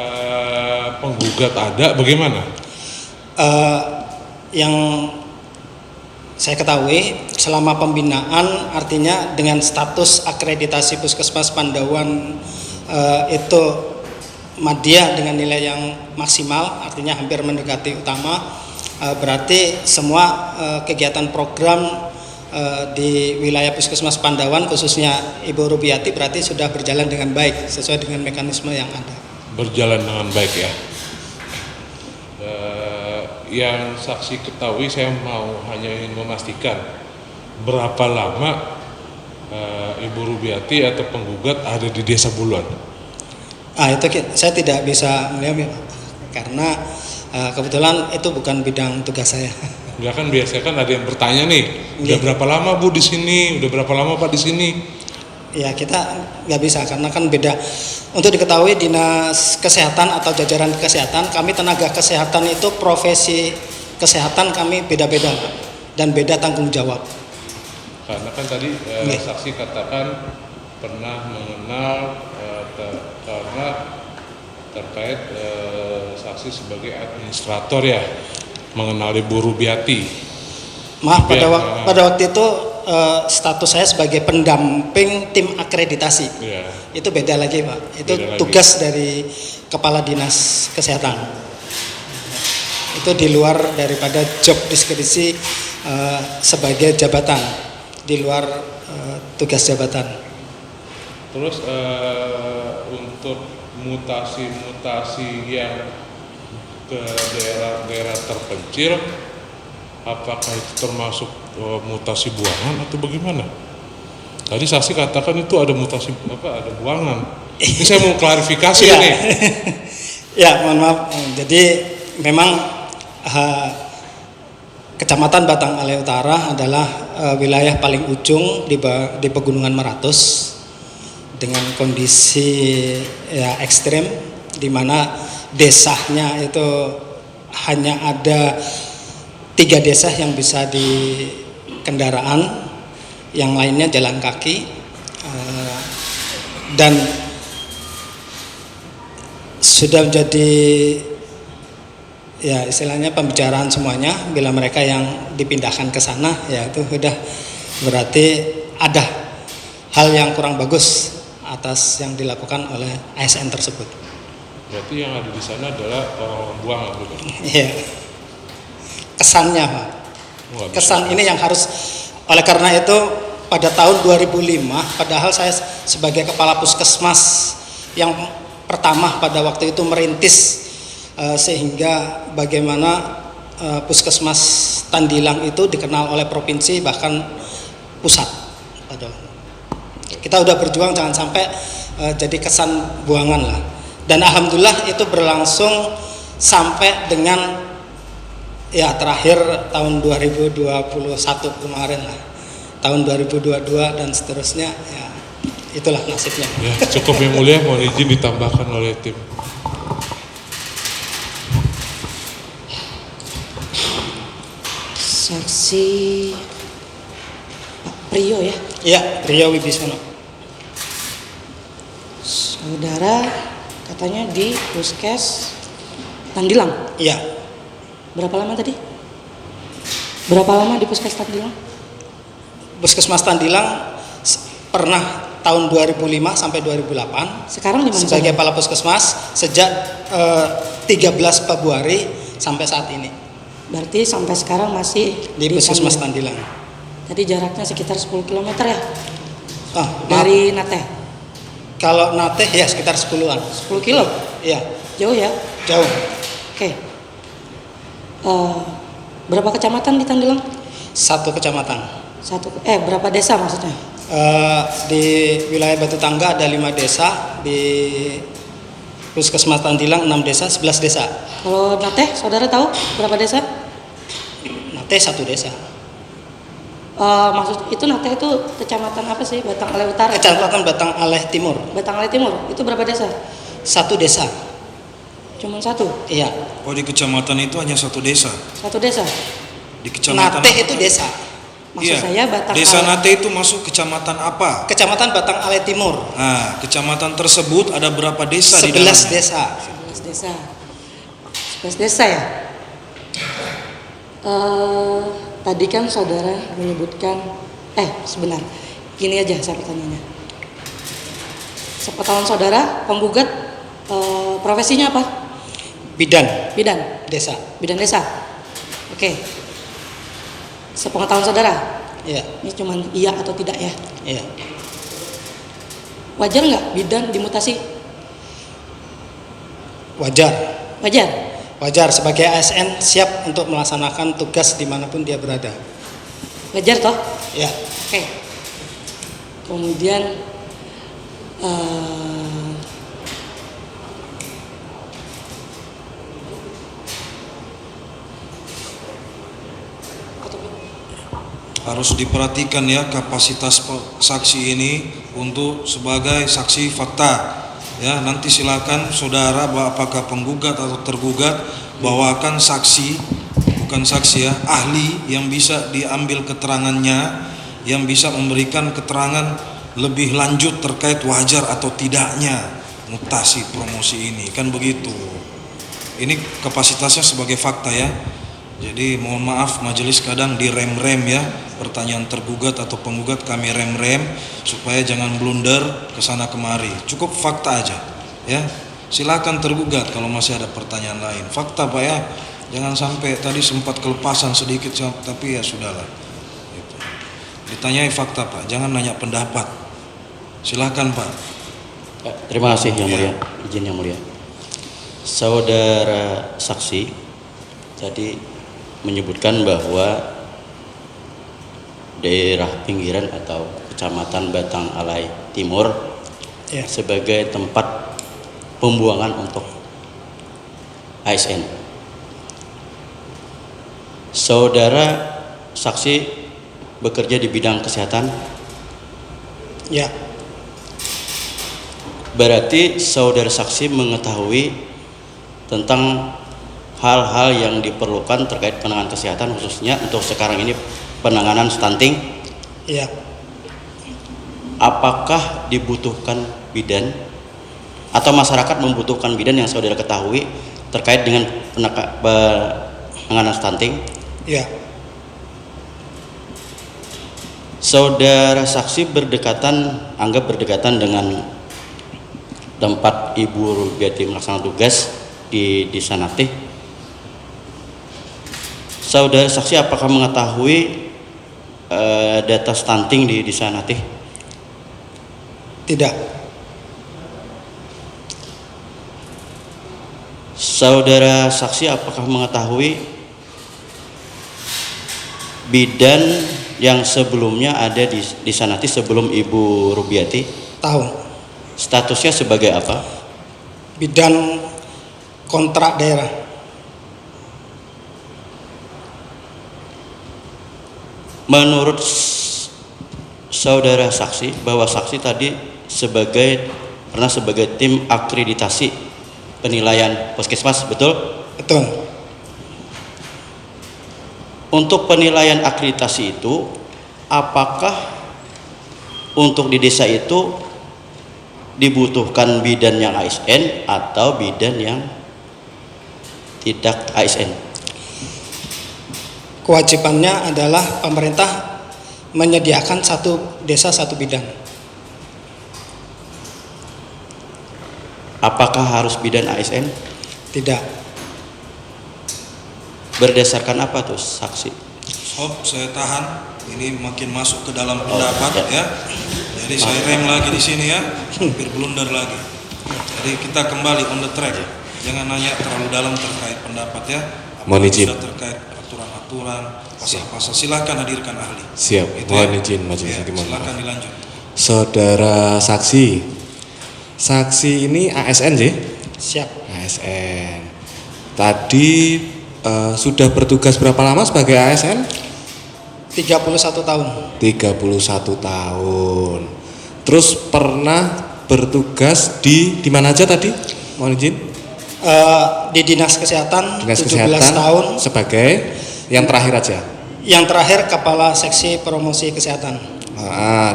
penggugat ada, bagaimana? Yang saya ketahui selama pembinaan, artinya dengan status akreditasi Puskesmas Pandawan itu madya dengan nilai yang maksimal, artinya hampir mendekati utama, berarti semua kegiatan program di wilayah Puskesmas Pandawan khususnya Ibu Rubiati berarti sudah berjalan dengan baik sesuai dengan mekanisme yang ada. Berjalan dengan baik ya. Yang saksi ketahui, saya hanya ingin memastikan berapa lama Ibu Rubiati atau penggugat ada di desa Buluan. Itu saya tidak bisa melihat karena kebetulan itu bukan bidang tugas saya. Enggak, kan biasanya kan ada yang bertanya nih, udah berapa lama Bu di sini, udah berapa lama Pak di sini? Ya, kita nggak bisa karena kan beda. Untuk diketahui dinas kesehatan atau jajaran kesehatan, kami tenaga kesehatan itu profesi kesehatan kami beda-beda dan beda tanggung jawab. Karena kan tadi saksi katakan pernah mengenal karena terkait saksi sebagai administrator ya, mengenal Ibu Rubiati. Maaf, pada waktu itu status saya sebagai pendamping tim akreditasi. Ya. Itu beda lagi Pak, itu Beda tugas lagi. dari Kepala Dinas Kesehatan. Itu di luar daripada job deskripsi sebagai jabatan, di luar tugas jabatan. Terus untuk mutasi-mutasi yang ke daerah-daerah terpencil, apakah itu termasuk mutasi buangan atau bagaimana? Tadi saksi katakan itu ada mutasi ada buangan. Ini saya mau klarifikasi Ya. nih. Ya, mohon maaf. Jadi memang Kecamatan Batang Alai Utara adalah wilayah paling ujung di Pegunungan Meratus dengan kondisi ya ekstrim, di mana desanya itu hanya ada 3 desa yang bisa di kendaraan, yang lainnya jalan kaki, dan sudah menjadi ya istilahnya pembicaraan semuanya. Bila mereka yang dipindahkan ke sana, ya itu sudah berarti ada hal yang kurang bagus atas yang dilakukan oleh ASN tersebut. Berarti yang ada di sana adalah orang-orang buangan, bukan? Iya. Kesannya, Pak. Kesan ini yang harus, oleh karena itu pada tahun 2005, padahal saya sebagai kepala puskesmas yang pertama pada waktu itu merintis sehingga bagaimana puskesmas Tandilang itu dikenal oleh provinsi bahkan pusat. Kita udah berjuang jangan sampai jadi kesan buangan lah. Dan alhamdulillah itu berlangsung sampai dengan ya terakhir tahun 2021 kemarin lah. Tahun 2022 dan seterusnya, ya itulah nasibnya. Ya, cukup yang mulia, mohon izin ditambahkan oleh tim. Saksi Pak Priyo ya? Iya, Priyo Wibisono. Saudara katanya di Puskes Tandilang? Iya. Berapa lama tadi? Berapa lama di Puskes Tandilang? Puskesmas Tandilang pernah tahun 2005 sampai 2008. Sekarang di mana? Sebagai kepala puskesmas sejak 13 Februari sampai saat ini. Berarti sampai sekarang masih di Puskesmas Tandilang. Tadi jaraknya sekitar 10 km ya? Dari Nateh? Kalau Nateh ya sekitar 10-an. 10 kilo? Iya. Jauh ya? Jauh. Oke. Berapa kecamatan di Tandilang? 1 kecamatan. Berapa desa maksudnya? Di wilayah Batu Tangga ada 5 desa, di Puskesmas Tandilang 6 desa, 11 desa. Kalau Nateh, saudara tahu berapa desa? Nateh 1 desa. Maksud itu Nateh itu kecamatan apa sih? Batang Aleh Utara? Kecamatan Batang Aleh Timur. Batang Aleh Timur, itu berapa desa? 1 desa. Cuman 1? Iya. Oh, di kecamatan itu hanya 1 desa? 1 desa? Di kecamatan Nateh itu desa. Maksud saya Batang Desa Aleh. Nateh itu masuk kecamatan apa? Kecamatan Batang Aleh Timur. Nah, kecamatan tersebut ada berapa desa di 11 dalamnya? desa. 11 desa. 11 desa ya? Tadi kan saudara menyebutkan, sebentar, gini aja saya pertanyaannya. Sepengetahuan saudara, penggugat profesinya apa? Bidan. Bidan? Desa. Bidan desa? Oke. Sepengetahuan saudara? Iya. Ini cuman iya atau tidak ya? Iya. Wajar nggak bidan dimutasi? Wajar. Wajar? Wajar, sebagai ASN siap untuk melaksanakan tugas dimanapun dia berada. Wajar toh? Ya. Oke. Kemudian harus diperhatikan ya kapasitas saksi ini untuk sebagai saksi fakta. Ya, nanti silakan saudara apakah penggugat atau tergugat bawakan saksi, bukan saksi ya, ahli yang bisa diambil keterangannya, yang bisa memberikan keterangan lebih lanjut terkait wajar atau tidaknya mutasi promosi ini, kan begitu. Ini kapasitasnya sebagai fakta ya. Jadi mohon maaf majelis kadang direm-rem ya, pertanyaan tergugat atau penggugat kami rem-rem supaya jangan blunder ke sana kemari. Cukup fakta aja ya. Silakan tergugat kalau masih ada pertanyaan lain. Fakta Pak ya. Jangan sampai tadi sempat kelepasan sedikit tapi ya sudahlah. Gitu. Ditanyai fakta Pak, jangan nanya pendapat. Silakan Pak. Terima kasih yang mulia, izin yang mulia. Saudara saksi tadi menyebutkan bahwa daerah pinggiran atau kecamatan Batang Alai Timur sebagai tempat pembuangan untuk ASN. Saudara saksi bekerja di bidang kesehatan? Ya. Berarti saudara saksi mengetahui tentang hal-hal yang diperlukan terkait penanganan kesehatan, khususnya untuk sekarang ini penanganan stunting. Iya. Apakah dibutuhkan bidan atau masyarakat membutuhkan bidan yang saudara ketahui terkait dengan penanganan stunting? Ya. Saudara saksi anggap berdekatan dengan tempat Ibu Rubiati melaksanakan tugas di Sanatih. Saudara saksi apakah mengetahui data stunting di Sanatih? Tidak. Saudara saksi apakah mengetahui bidan yang sebelumnya ada di Sanatih sebelum Ibu Rubiati? Tahu. Statusnya sebagai apa? Bidan kontrak daerah. Menurut saudara saksi bahwa saksi tadi pernah sebagai tim akreditasi penilaian puskesmas, betul? Betul. Untuk penilaian akreditasi itu, apakah untuk di desa itu dibutuhkan bidan yang ASN atau bidan yang tidak ASN? Kewajibannya adalah pemerintah menyediakan satu desa satu bidan. Apakah harus bidan ASN? Tidak. Berdasarkan apa tuh saksi? Saya tahan, ini makin masuk ke dalam pendapat ya. Jadi saya rem lagi di sini ya, biar blunder lagi. Jadi kita kembali on the track. Jangan nanya terlalu dalam terkait pendapat ya. Mohon izin. Terkait aturan-aturan, pasal-pasal, silakan hadirkan ahli. Siap. Itu Mohon ya. izin majelis hakim. Silakan dilanjut. Saudara saksi ini ASN sih? Siap. ASN. Tadi sudah bertugas berapa lama sebagai ASN? 31 tahun. 31 tahun. Terus pernah bertugas di mana aja tadi? Mohon izin. Di Dinas Kesehatan, Dinas 17 Kesehatan tahun. Sebagai yang terakhir aja. Yang terakhir Kepala Seksi Promosi Kesehatan.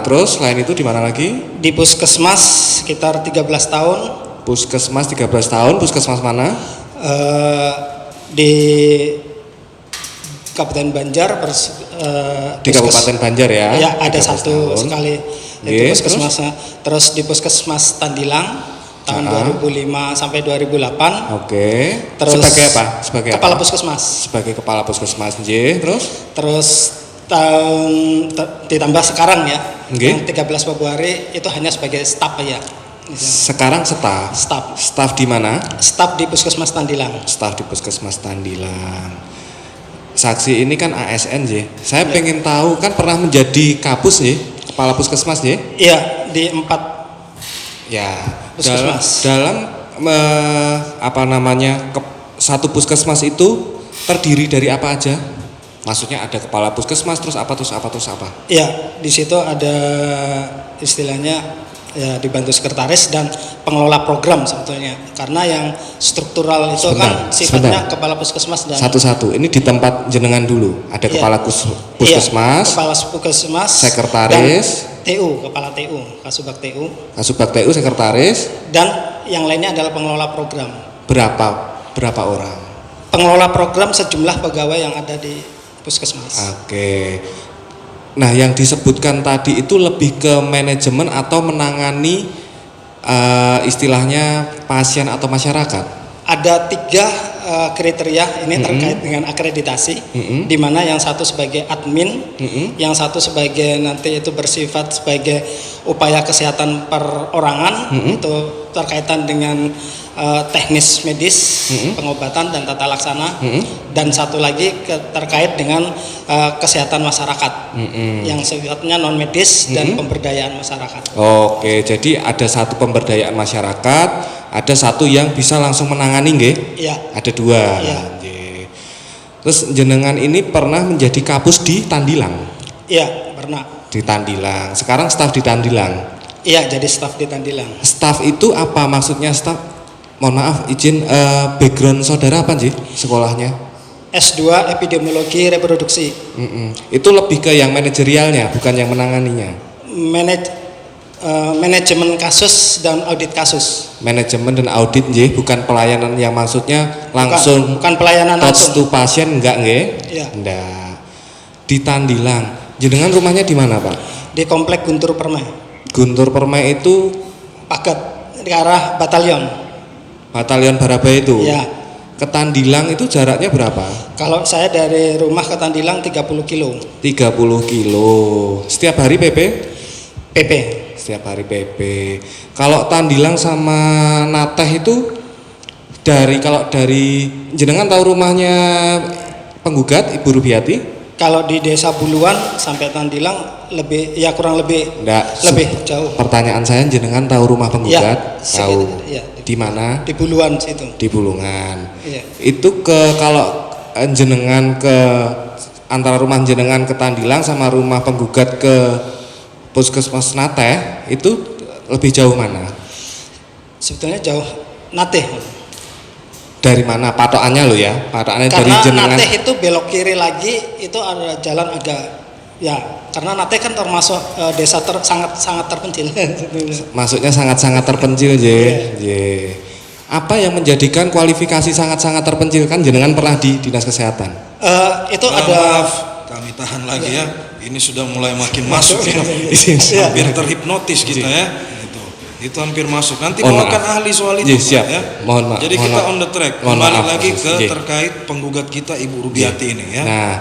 Terus selain itu di mana lagi? Di Puskesmas sekitar 13 tahun. Puskesmas 13 tahun. Puskesmas mana? Di Kabupaten Banjar di Kabupaten Banjar ya. Ya, ada satu tahun. sekali itu puskesmasnya. Terus di Puskesmas Tandilang tahun 2005 sampai 2008. Oke. Terus sebagai apa? Sebagai kepala apa? Puskesmas. Sebagai kepala puskesmas. Terus tahun ditambah sekarang ya. Yang 13 Februari itu hanya sebagai staf ya. Sekarang staf. Staf di mana? Staf di Puskesmas Tandilang. Staf di Puskesmas Tandilang. Saksi ini kan ASN sih. Saya pengen tahu, kan pernah menjadi kapus sih, kepala puskesmas sih? Iya, di 4 ya. puskesmas. Dalam satu puskesmas itu terdiri dari apa aja? Maksudnya ada kepala puskesmas terus apa? Iya, di situ ada istilahnya ya dibantu sekretaris dan pengelola program sebetulnya, karena yang struktural itu kan sifatnya kepala puskesmas dan satu-satu. Ini di tempat jenengan dulu ada kepala puskesmas, kepala puskesmas, sekretaris, dan TU, kepala TU, Kasubag TU, sekretaris, dan yang lainnya adalah pengelola program. Berapa orang? Pengelola program sejumlah pegawai yang ada di puskesmas. Oke. Nah, yang disebutkan tadi itu lebih ke manajemen atau menangani istilahnya pasien atau masyarakat? Ada 3 kriteria ini terkait dengan akreditasi, di mana yang satu sebagai admin, yang satu sebagai nanti itu bersifat sebagai upaya kesehatan perorangan, itu terkaitan dengan teknis medis, pengobatan dan tata laksana, dan satu lagi terkait dengan kesehatan masyarakat yang sifatnya non medis dan pemberdayaan masyarakat. Oke, jadi ada satu pemberdayaan masyarakat, ada satu yang bisa langsung menangani, nggih? Iya. Ada 2. Iya. Terus jenengan ini pernah menjadi kapus di Tandilang? Iya, pernah. Di Tandilang. Sekarang staf di Tandilang? Iya, jadi staf di Tandilang. Staf itu apa maksudnya staf? Mohon maaf, izin background saudara apa sih sekolahnya? S2 Epidemiologi Reproduksi. Itu lebih ke yang manajerialnya, bukan yang menanganinya. manajemen kasus dan audit kasus. Manajemen dan audit nggih, bukan pelayanan yang maksudnya langsung bukan pelayanan touch langsung to pasien enggak nggih? Iya. Enggak. Di Tandilang. Jenengan rumahnya di mana, Pak? di komplek Guntur Permai. Guntur Permai itu Paket ke arah Batalion. Batalion Baraba itu. Iya. Ke Tandilang itu jaraknya berapa? Kalau saya dari rumah ke Tandilang 30 kilo. 30 kilo. Setiap hari PP? PP. Setiap hari PP. Kalau Tandilang sama Nateh itu kalau dari jenengan tahu rumahnya penggugat Ibu Rubiati? Kalau di Desa Buluan sampai Tandilang kurang lebih lebih jauh. Pertanyaan saya, jenengan tahu rumah penggugat? Ya, tahu. Ya, di mana? Di Buluan situ. Di Bulungan. Ya. Itu kalau jenengan ke antara rumah jenengan ke Tandilang sama rumah penggugat ke Puskesmas Nateh itu lebih jauh mana? Sebetulnya jauh Nateh. Dari mana patokannya lo ya? Patokannya dari jenengan. Karena Nateh itu belok kiri lagi itu ada jalan agak karena Nateh kan termasuk desa sangat terpencil. Maksudnya sangat terpencil, Apa yang menjadikan kualifikasi sangat terpencil? Kan jenengan pernah di Dinas Kesehatan. Itu ada. Maaf, kami tahan lagi ya. Ini sudah mulai makin masuk ya. Hampir terhipnotis kita ya. Itu hampir masuk. Nanti bawakan ahli soal itu, siap. ya. Mohon maaf. Jadi kita on the track. Kembali lagi ke J. terkait penggugat kita Ibu Rubiati ini ya. Nah,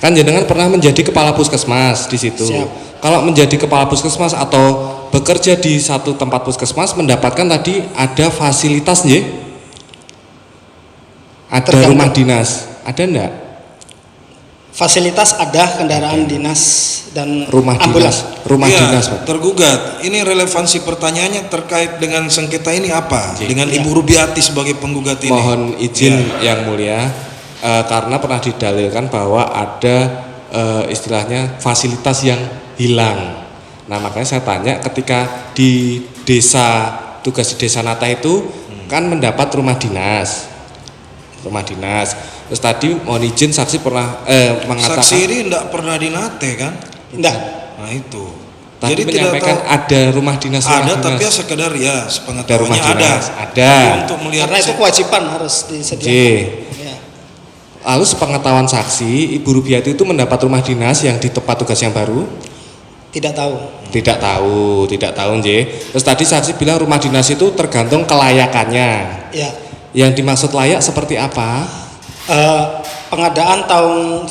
kan jenengan pernah menjadi kepala puskesmas di situ. Siap. Kalau menjadi kepala puskesmas atau bekerja di satu tempat puskesmas mendapatkan tadi ada fasilitas nggih? Ada rumah dinas. Ada enggak? Fasilitas ada, kendaraan dinas dan rumah ambulans. Dinas, Pak. Tergugat. Ini relevansi pertanyaannya terkait dengan sengketa ini apa? Dengan Ibu Rubiati sebagai penggugat ini. Mohon izin yang mulia, karena pernah didalilkan bahwa ada istilahnya fasilitas yang hilang. Nah, makanya saya tanya, ketika di tugas di desa Nateh itu kan mendapat rumah dinas. Terus tadi mohon izin saksi pernah mengatakan saksi ini tidak pernah di Nateh kan? Tidak. Nah itu. Tadi Jadi menyampaikan ada rumah dinas. Ada, tapi ya sekedar ya sepengetahuannya ada. Tapi untuk melihat karena itu kewajiban harus disediakan. Ya. Lalu sepengetahuan saksi, Ibu Rubiati itu mendapat rumah dinas yang di tempat tugas yang baru? Tidak tahu. Tidak tahu, Terus tadi saksi bilang rumah dinas itu tergantung kelayakannya. Ya. Yang dimaksud layak seperti apa? Pengadaan tahun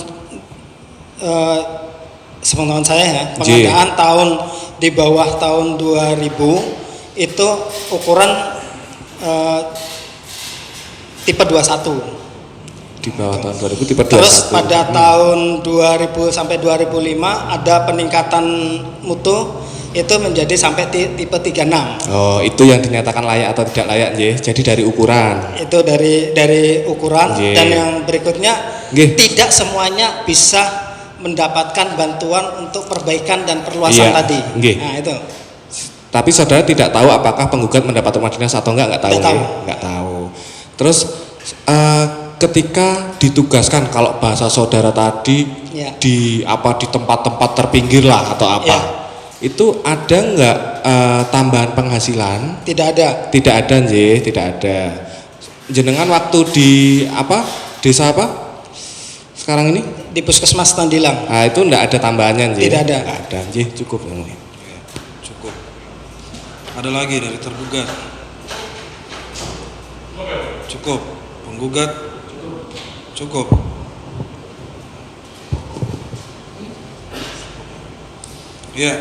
sepengetahuan saya ya, pengadaan tahun di bawah tahun 2000 itu ukuran tipe 21. Di bawah tahun 2000 tipe 21. Terus pada tahun 2000 sampai 2005 ada peningkatan mutu itu menjadi sampai tipe 36. Oh, itu yang dinyatakan layak atau tidak layak, Jadi dari ukuran. Itu dari ukuran. Dan yang berikutnya tidak semuanya bisa mendapatkan bantuan untuk perbaikan dan perluasan tadi. Nah, itu. Tapi saudara tidak tahu apakah penggugat mendapat rumah dinas atau enggak tahu. Enggak tahu. Terus ketika ditugaskan, kalau bahasa saudara tadi di tempat-tempat terpinggir lah atau apa. Itu ada enggak tambahan penghasilan? Tidak ada. Tidak ada. Jenengan waktu di desa apa? Sekarang ini? Di Puskesmas Tandilang. Nah, itu enggak ada tambahannya, Tidak ada. Enggak ada, cukup yang mulia. Cukup. Ada lagi dari tergugat. Cukup. Penggugat. Cukup. Ya,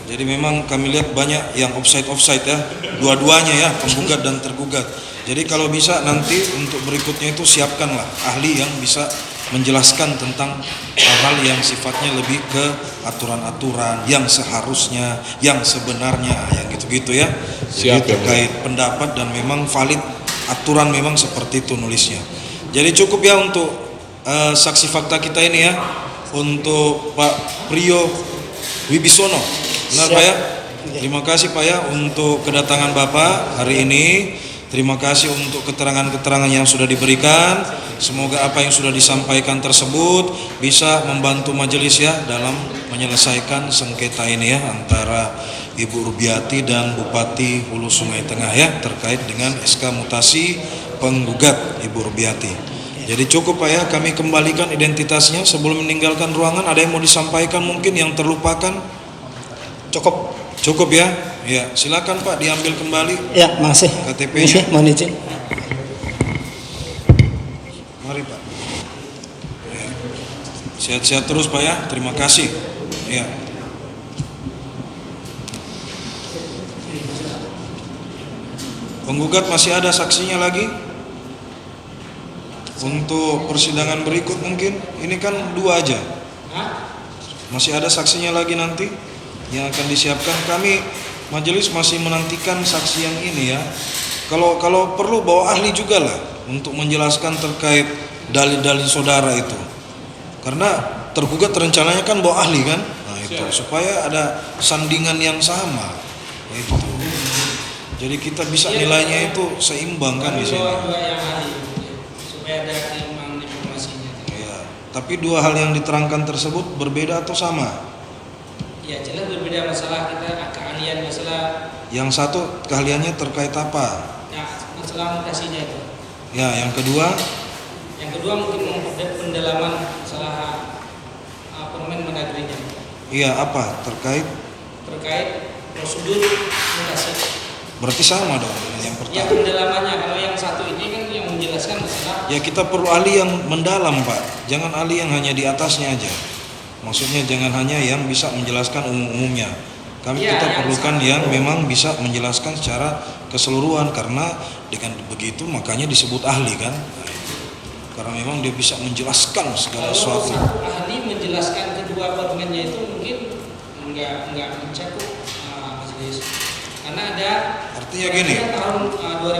jadi memang kami lihat banyak yang offside ya, dua-duanya ya, penggugat dan tergugat. Jadi kalau bisa nanti untuk berikutnya itu siapkanlah ahli yang bisa menjelaskan tentang hal-hal yang sifatnya lebih ke aturan-aturan yang seharusnya, yang sebenarnya, yang gitu-gitu ya. Jadi terkait pendapat dan memang valid aturan memang seperti itu nulisnya. Jadi cukup ya untuk saksi fakta kita ini ya, untuk Pak Priyo Wibisono. Benar Pak ya? Terima kasih Pak ya untuk kedatangan Bapak hari ini. Terima kasih untuk keterangan-keterangan yang sudah diberikan. Semoga apa yang sudah disampaikan tersebut bisa membantu majelis ya dalam menyelesaikan sengketa ini ya antara Ibu Rubiati dan Bupati Hulu Sungai Tengah ya terkait dengan SK mutasi penggugat Ibu Rubiati. Jadi cukup Pak ya, kami kembalikan identitasnya sebelum meninggalkan ruangan. Ada yang mau disampaikan mungkin yang terlupakan? Cukup ya? Ya, silakan Pak diambil kembali. Ya, makasih. KTP-nya. Mohon izin. Mari Pak. Ya. Sehat-sehat terus Pak ya. Terima kasih. Ya. Penggugat masih ada saksinya lagi? Untuk persidangan berikut mungkin? Ini kan 2 aja. Masih ada saksinya lagi nanti yang akan disiapkan. Kami majelis masih menantikan saksi yang ini ya. Kalau perlu bawa ahli juga lah untuk menjelaskan terkait dalil-dalil saudara itu. Karena tergugat rencananya kan bawa ahli kan? Nah itu supaya ada sandingan yang sama. Itu. Jadi kita bisa nilainya itu seimbang kan di sini. Supaya ada keimbangan informasinya. Ya. Tapi 2 hal yang diterangkan tersebut berbeda atau sama? Ya jelas berbeda masalah kita keahlian masalah. Yang satu keahliannya terkait apa? Ya masalah mutasinya itu. Ya, yang kedua? Yang kedua mungkin pendalaman masalah permen Mendagrinya. Iya, apa? Terkait prosedur mutasi. Berarti sama dong dengan yang pertama. Ya pendalamannya, kalau yang satu ini kan yang menjelaskan masalah. Ya kita perlu ahli yang mendalam Pak. Jangan ahli yang hanya di atasnya aja. Maksudnya jangan hanya yang bisa menjelaskan umum-umumnya. Kita perlukan yang memang bisa menjelaskan secara keseluruhan, karena dengan begitu makanya disebut ahli kan. Karena memang dia bisa menjelaskan segala sesuatu. Kalau ahli menjelaskan kedua permennya itu mungkin enggak mencakup majelis. Karena ada artinya gini,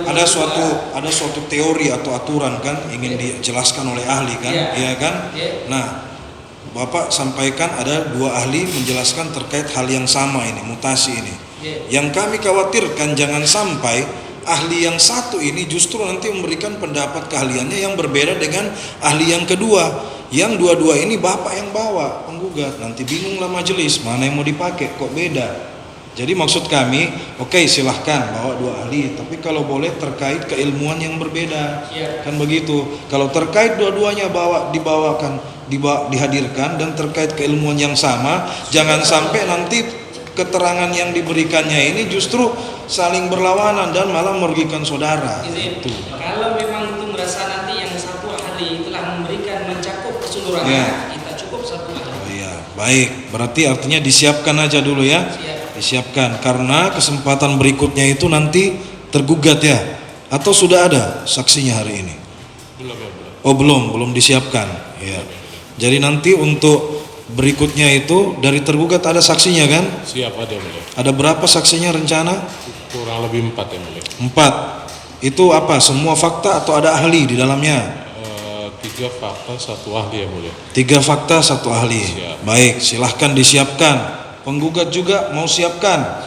ada suatu teori atau aturan kan ingin dijelaskan oleh ahli kan, iya kan? Nah, Bapak sampaikan ada 2 ahli menjelaskan terkait hal yang sama ini, mutasi ini. Yang kami khawatirkan jangan sampai ahli yang satu ini justru nanti memberikan pendapat keahliannya yang berbeda dengan ahli yang kedua. Yang dua-dua ini Bapak yang bawa penggugat, nanti bingunglah majelis mana yang mau dipakai, kok beda. Jadi maksud kami, oke, silahkan bawa 2 ahli, tapi kalau boleh terkait keilmuan yang berbeda, kan begitu. Kalau terkait dua-duanya dihadirkan dan terkait keilmuan yang sama, jangan sampai nanti keterangan yang diberikannya ini justru saling berlawanan dan malah merugikan saudara. Itu. Kalau memang itu merasa nanti yang satu ahli telah memberikan mencakup keseluruhannya, kita cukup 1 ahli. Oh iya, baik. Berarti artinya disiapkan aja dulu ya. Disiapkan karena kesempatan berikutnya itu nanti tergugat ya, atau sudah ada saksinya hari ini? Belum disiapkan ya. Jadi nanti untuk berikutnya itu dari tergugat ada saksinya kan? Siap, ada Mulia. Ada berapa saksinya rencana? Kurang lebih 4 ya Mulia. 4. Itu apa? Semua fakta atau ada ahli di dalamnya? 3 fakta 1 ahli ya Mulia. 3 fakta 1 ahli. Siap. Baik, silahkan disiapkan. Penggugat juga mau siapkan.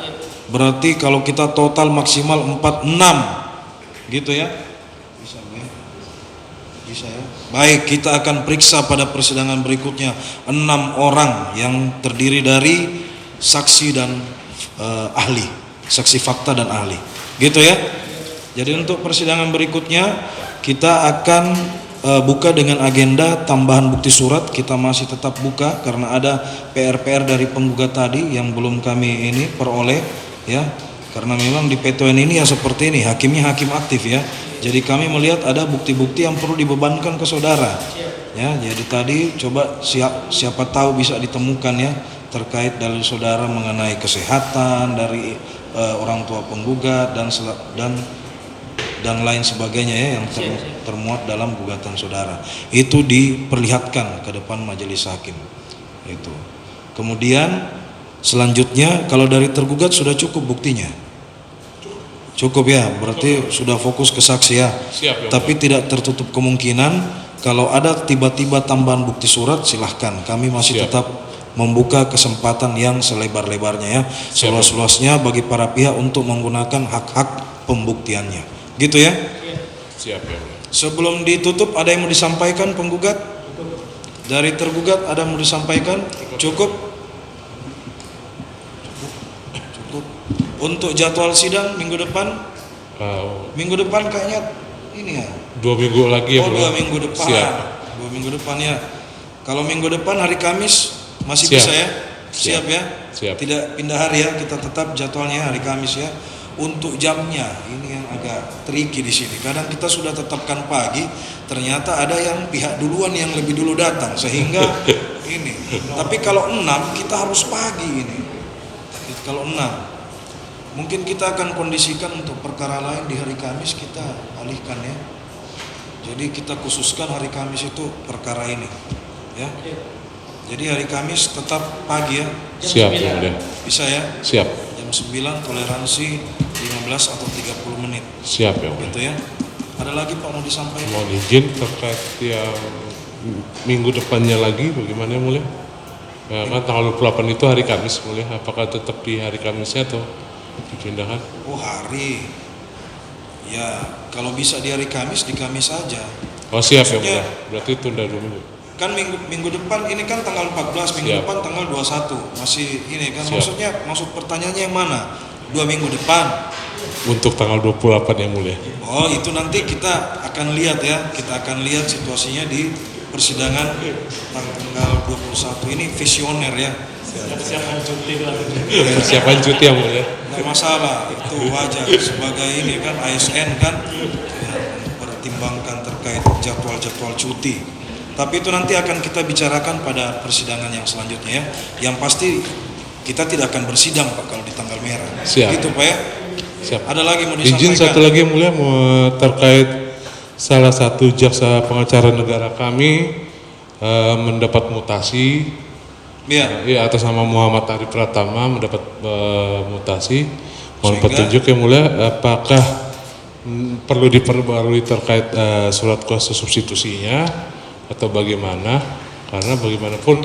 Berarti kalau kita total maksimal 46 gitu ya. Bisa ya. Baik, kita akan periksa pada persidangan berikutnya 6 orang yang terdiri dari saksi dan ahli, saksi fakta dan ahli. Gitu ya. Jadi untuk persidangan berikutnya kita akan buka dengan agenda tambahan bukti surat. Kita masih tetap buka karena ada PR-PR dari penggugat tadi yang belum kami ini peroleh ya. Karena memang di P2N ini ya seperti ini, hakimnya hakim aktif ya. Jadi kami melihat ada bukti-bukti yang perlu dibebankan ke saudara. Ya, jadi tadi coba siapa tahu bisa ditemukan ya terkait dalil saudara mengenai kesehatan dari orang tua penggugat dan lain sebagainya ya yang termuat dalam gugatan saudara. Itu diperlihatkan ke depan majelis hakim. Itu. Kemudian selanjutnya kalau dari tergugat sudah cukup buktinya. Cukup ya, berarti sudah fokus ke saksi ya. Siap, ya. Tapi tidak tertutup kemungkinan kalau ada tiba-tiba tambahan bukti surat, silahkan. Kami masih tetap membuka kesempatan yang selebar-lebarnya ya, seluas-luasnya bagi para pihak untuk menggunakan hak-hak pembuktiannya. Gitu ya. Siap yang mulia. Sebelum ditutup ada yang mau disampaikan penggugat? Dari tergugat ada yang mau disampaikan? Cukup? Cukup. Untuk jadwal sidang minggu depan? Minggu depan kayaknya ini ya. 2 minggu lagi ya. Oh, 2 minggu depan. Siap. 2 minggu depan ya. Kalau minggu depan hari Kamis masih Siap. bisa ya? Siap ya? Siap. Tidak pindah hari ya, kita tetap jadwalnya hari Kamis ya. Untuk jamnya ini yang agak tricky di sini. Kadang kita sudah tetapkan pagi, ternyata ada yang pihak duluan yang lebih dulu datang sehingga ini. Tapi kalau 6 kita harus pagi ini. Kalau 6 mungkin kita akan kondisikan untuk perkara lain di hari Kamis kita alihkan ya. Jadi kita khususkan hari Kamis itu perkara ini ya. Jadi hari Kamis tetap pagi ya. Siap yang mulia. Bisa ya? Siap. Jam 9 toleransi 15 atau 30 menit. Siap yang mulia. Gitu ya. Ada lagi Pak mau disampaikan? Mohon izin terkait yang minggu depannya lagi bagaimana yang mulia? Ya, kan tanggal 28 itu hari Kamis mulia. Apakah tetap di hari Kamisnya atau dipindahkan? Oh hari. Ya kalau bisa di hari Kamis di Kamis saja. Oh siap yang Maksudnya, mulia. Berarti tunda 2 minggu. Kan minggu depan ini kan tanggal 14, minggu Siap. depan tanggal 21. Masih ini kan Siap. maksud pertanyaannya yang mana? 2 minggu depan. Untuk tanggal 28 yang mulia. Oh itu nanti kita akan lihat ya. Kita akan lihat situasinya di persidangan tanggal 21 ini visioner ya. Persiapan cuti Persiapan cuti yang mulia. Nggak masalah, itu wajar sebagai ini kan ASN kan ya, mempertimbangkan terkait jadwal-jadwal cuti. Tapi itu nanti akan kita bicarakan pada persidangan yang selanjutnya ya. Yang pasti kita tidak akan bersidang Pak kalau di tanggal merah. Siap. Gitu Pak ya. Siap. Ada lagi mau disampaikan? Izin satu lagi yang mulia terkait salah satu jaksa pengacara negara kami mendapat mutasi. Iya. Ya, atas nama Muhammad Ari Pratama mendapat mutasi. Mohon Sehingga? petunjuk yang mulia, apakah perlu diperbarui terkait surat kuasa substitusinya atau bagaimana? Karena bagaimanapun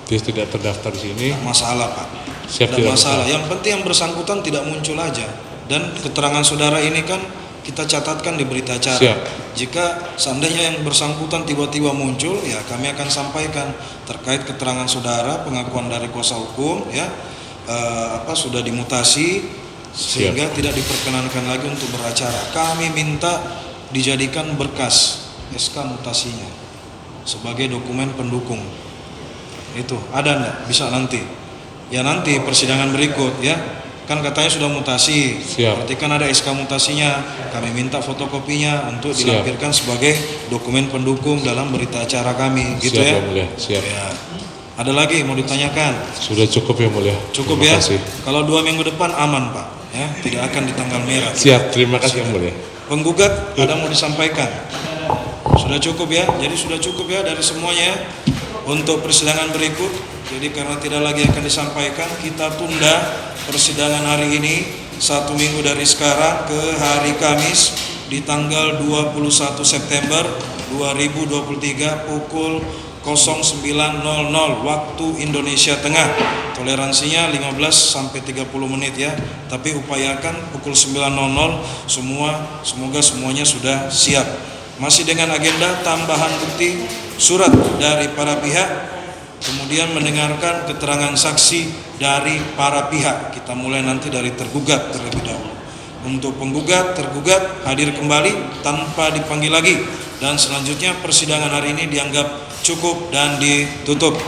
dia tidak terdaftar di sini. Nggak masalah Pak. Siap, Tidak tidak masalah. masalah. Yang penting yang bersangkutan tidak muncul aja. Dan keterangan saudara ini kan kita catatkan di berita acara. Siap. Jika seandainya yang bersangkutan tiba-tiba muncul, ya kami akan sampaikan terkait keterangan saudara, pengakuan dari kuasa hukum, ya sudah dimutasi sehingga tidak diperkenankan lagi untuk beracara. Kami minta dijadikan berkas SK mutasinya sebagai dokumen pendukung. Itu ada nggak? Bisa nanti. Ya nanti persidangan berikut ya. Kan katanya sudah mutasi. Siap. Berarti kan ada SK mutasinya. Kami minta fotokopinya untuk Siap. dilampirkan sebagai dokumen pendukung dalam berita acara kami. Gitu Siap ya. yang mulia. Siap. Ya. Ada lagi mau ditanyakan? Sudah cukup yang mulia. Cukup Terima ya. kasih. Kalau 2 minggu depan aman Pak. Ya, tidak akan di tanggal merah. Siap. Terima kasih yang mulia. Penggugat ada mau disampaikan? Sudah cukup ya. Jadi sudah cukup ya dari semuanya ya. Untuk persidangan berikut. Jadi karena tidak lagi akan disampaikan, kita tunda persidangan hari ini 1 minggu dari sekarang ke hari Kamis di tanggal 21 September 2023 pukul 09.00 waktu Indonesia Tengah. Toleransinya 15 sampai 30 menit ya. Tapi upayakan pukul 9.00 semoga semuanya sudah siap. Masih dengan agenda tambahan bukti surat dari para pihak, kemudian mendengarkan keterangan saksi dari para pihak. Kita mulai nanti dari tergugat terlebih dahulu. Untuk penggugat, tergugat hadir kembali tanpa dipanggil lagi. Dan selanjutnya persidangan hari ini dianggap cukup dan ditutup.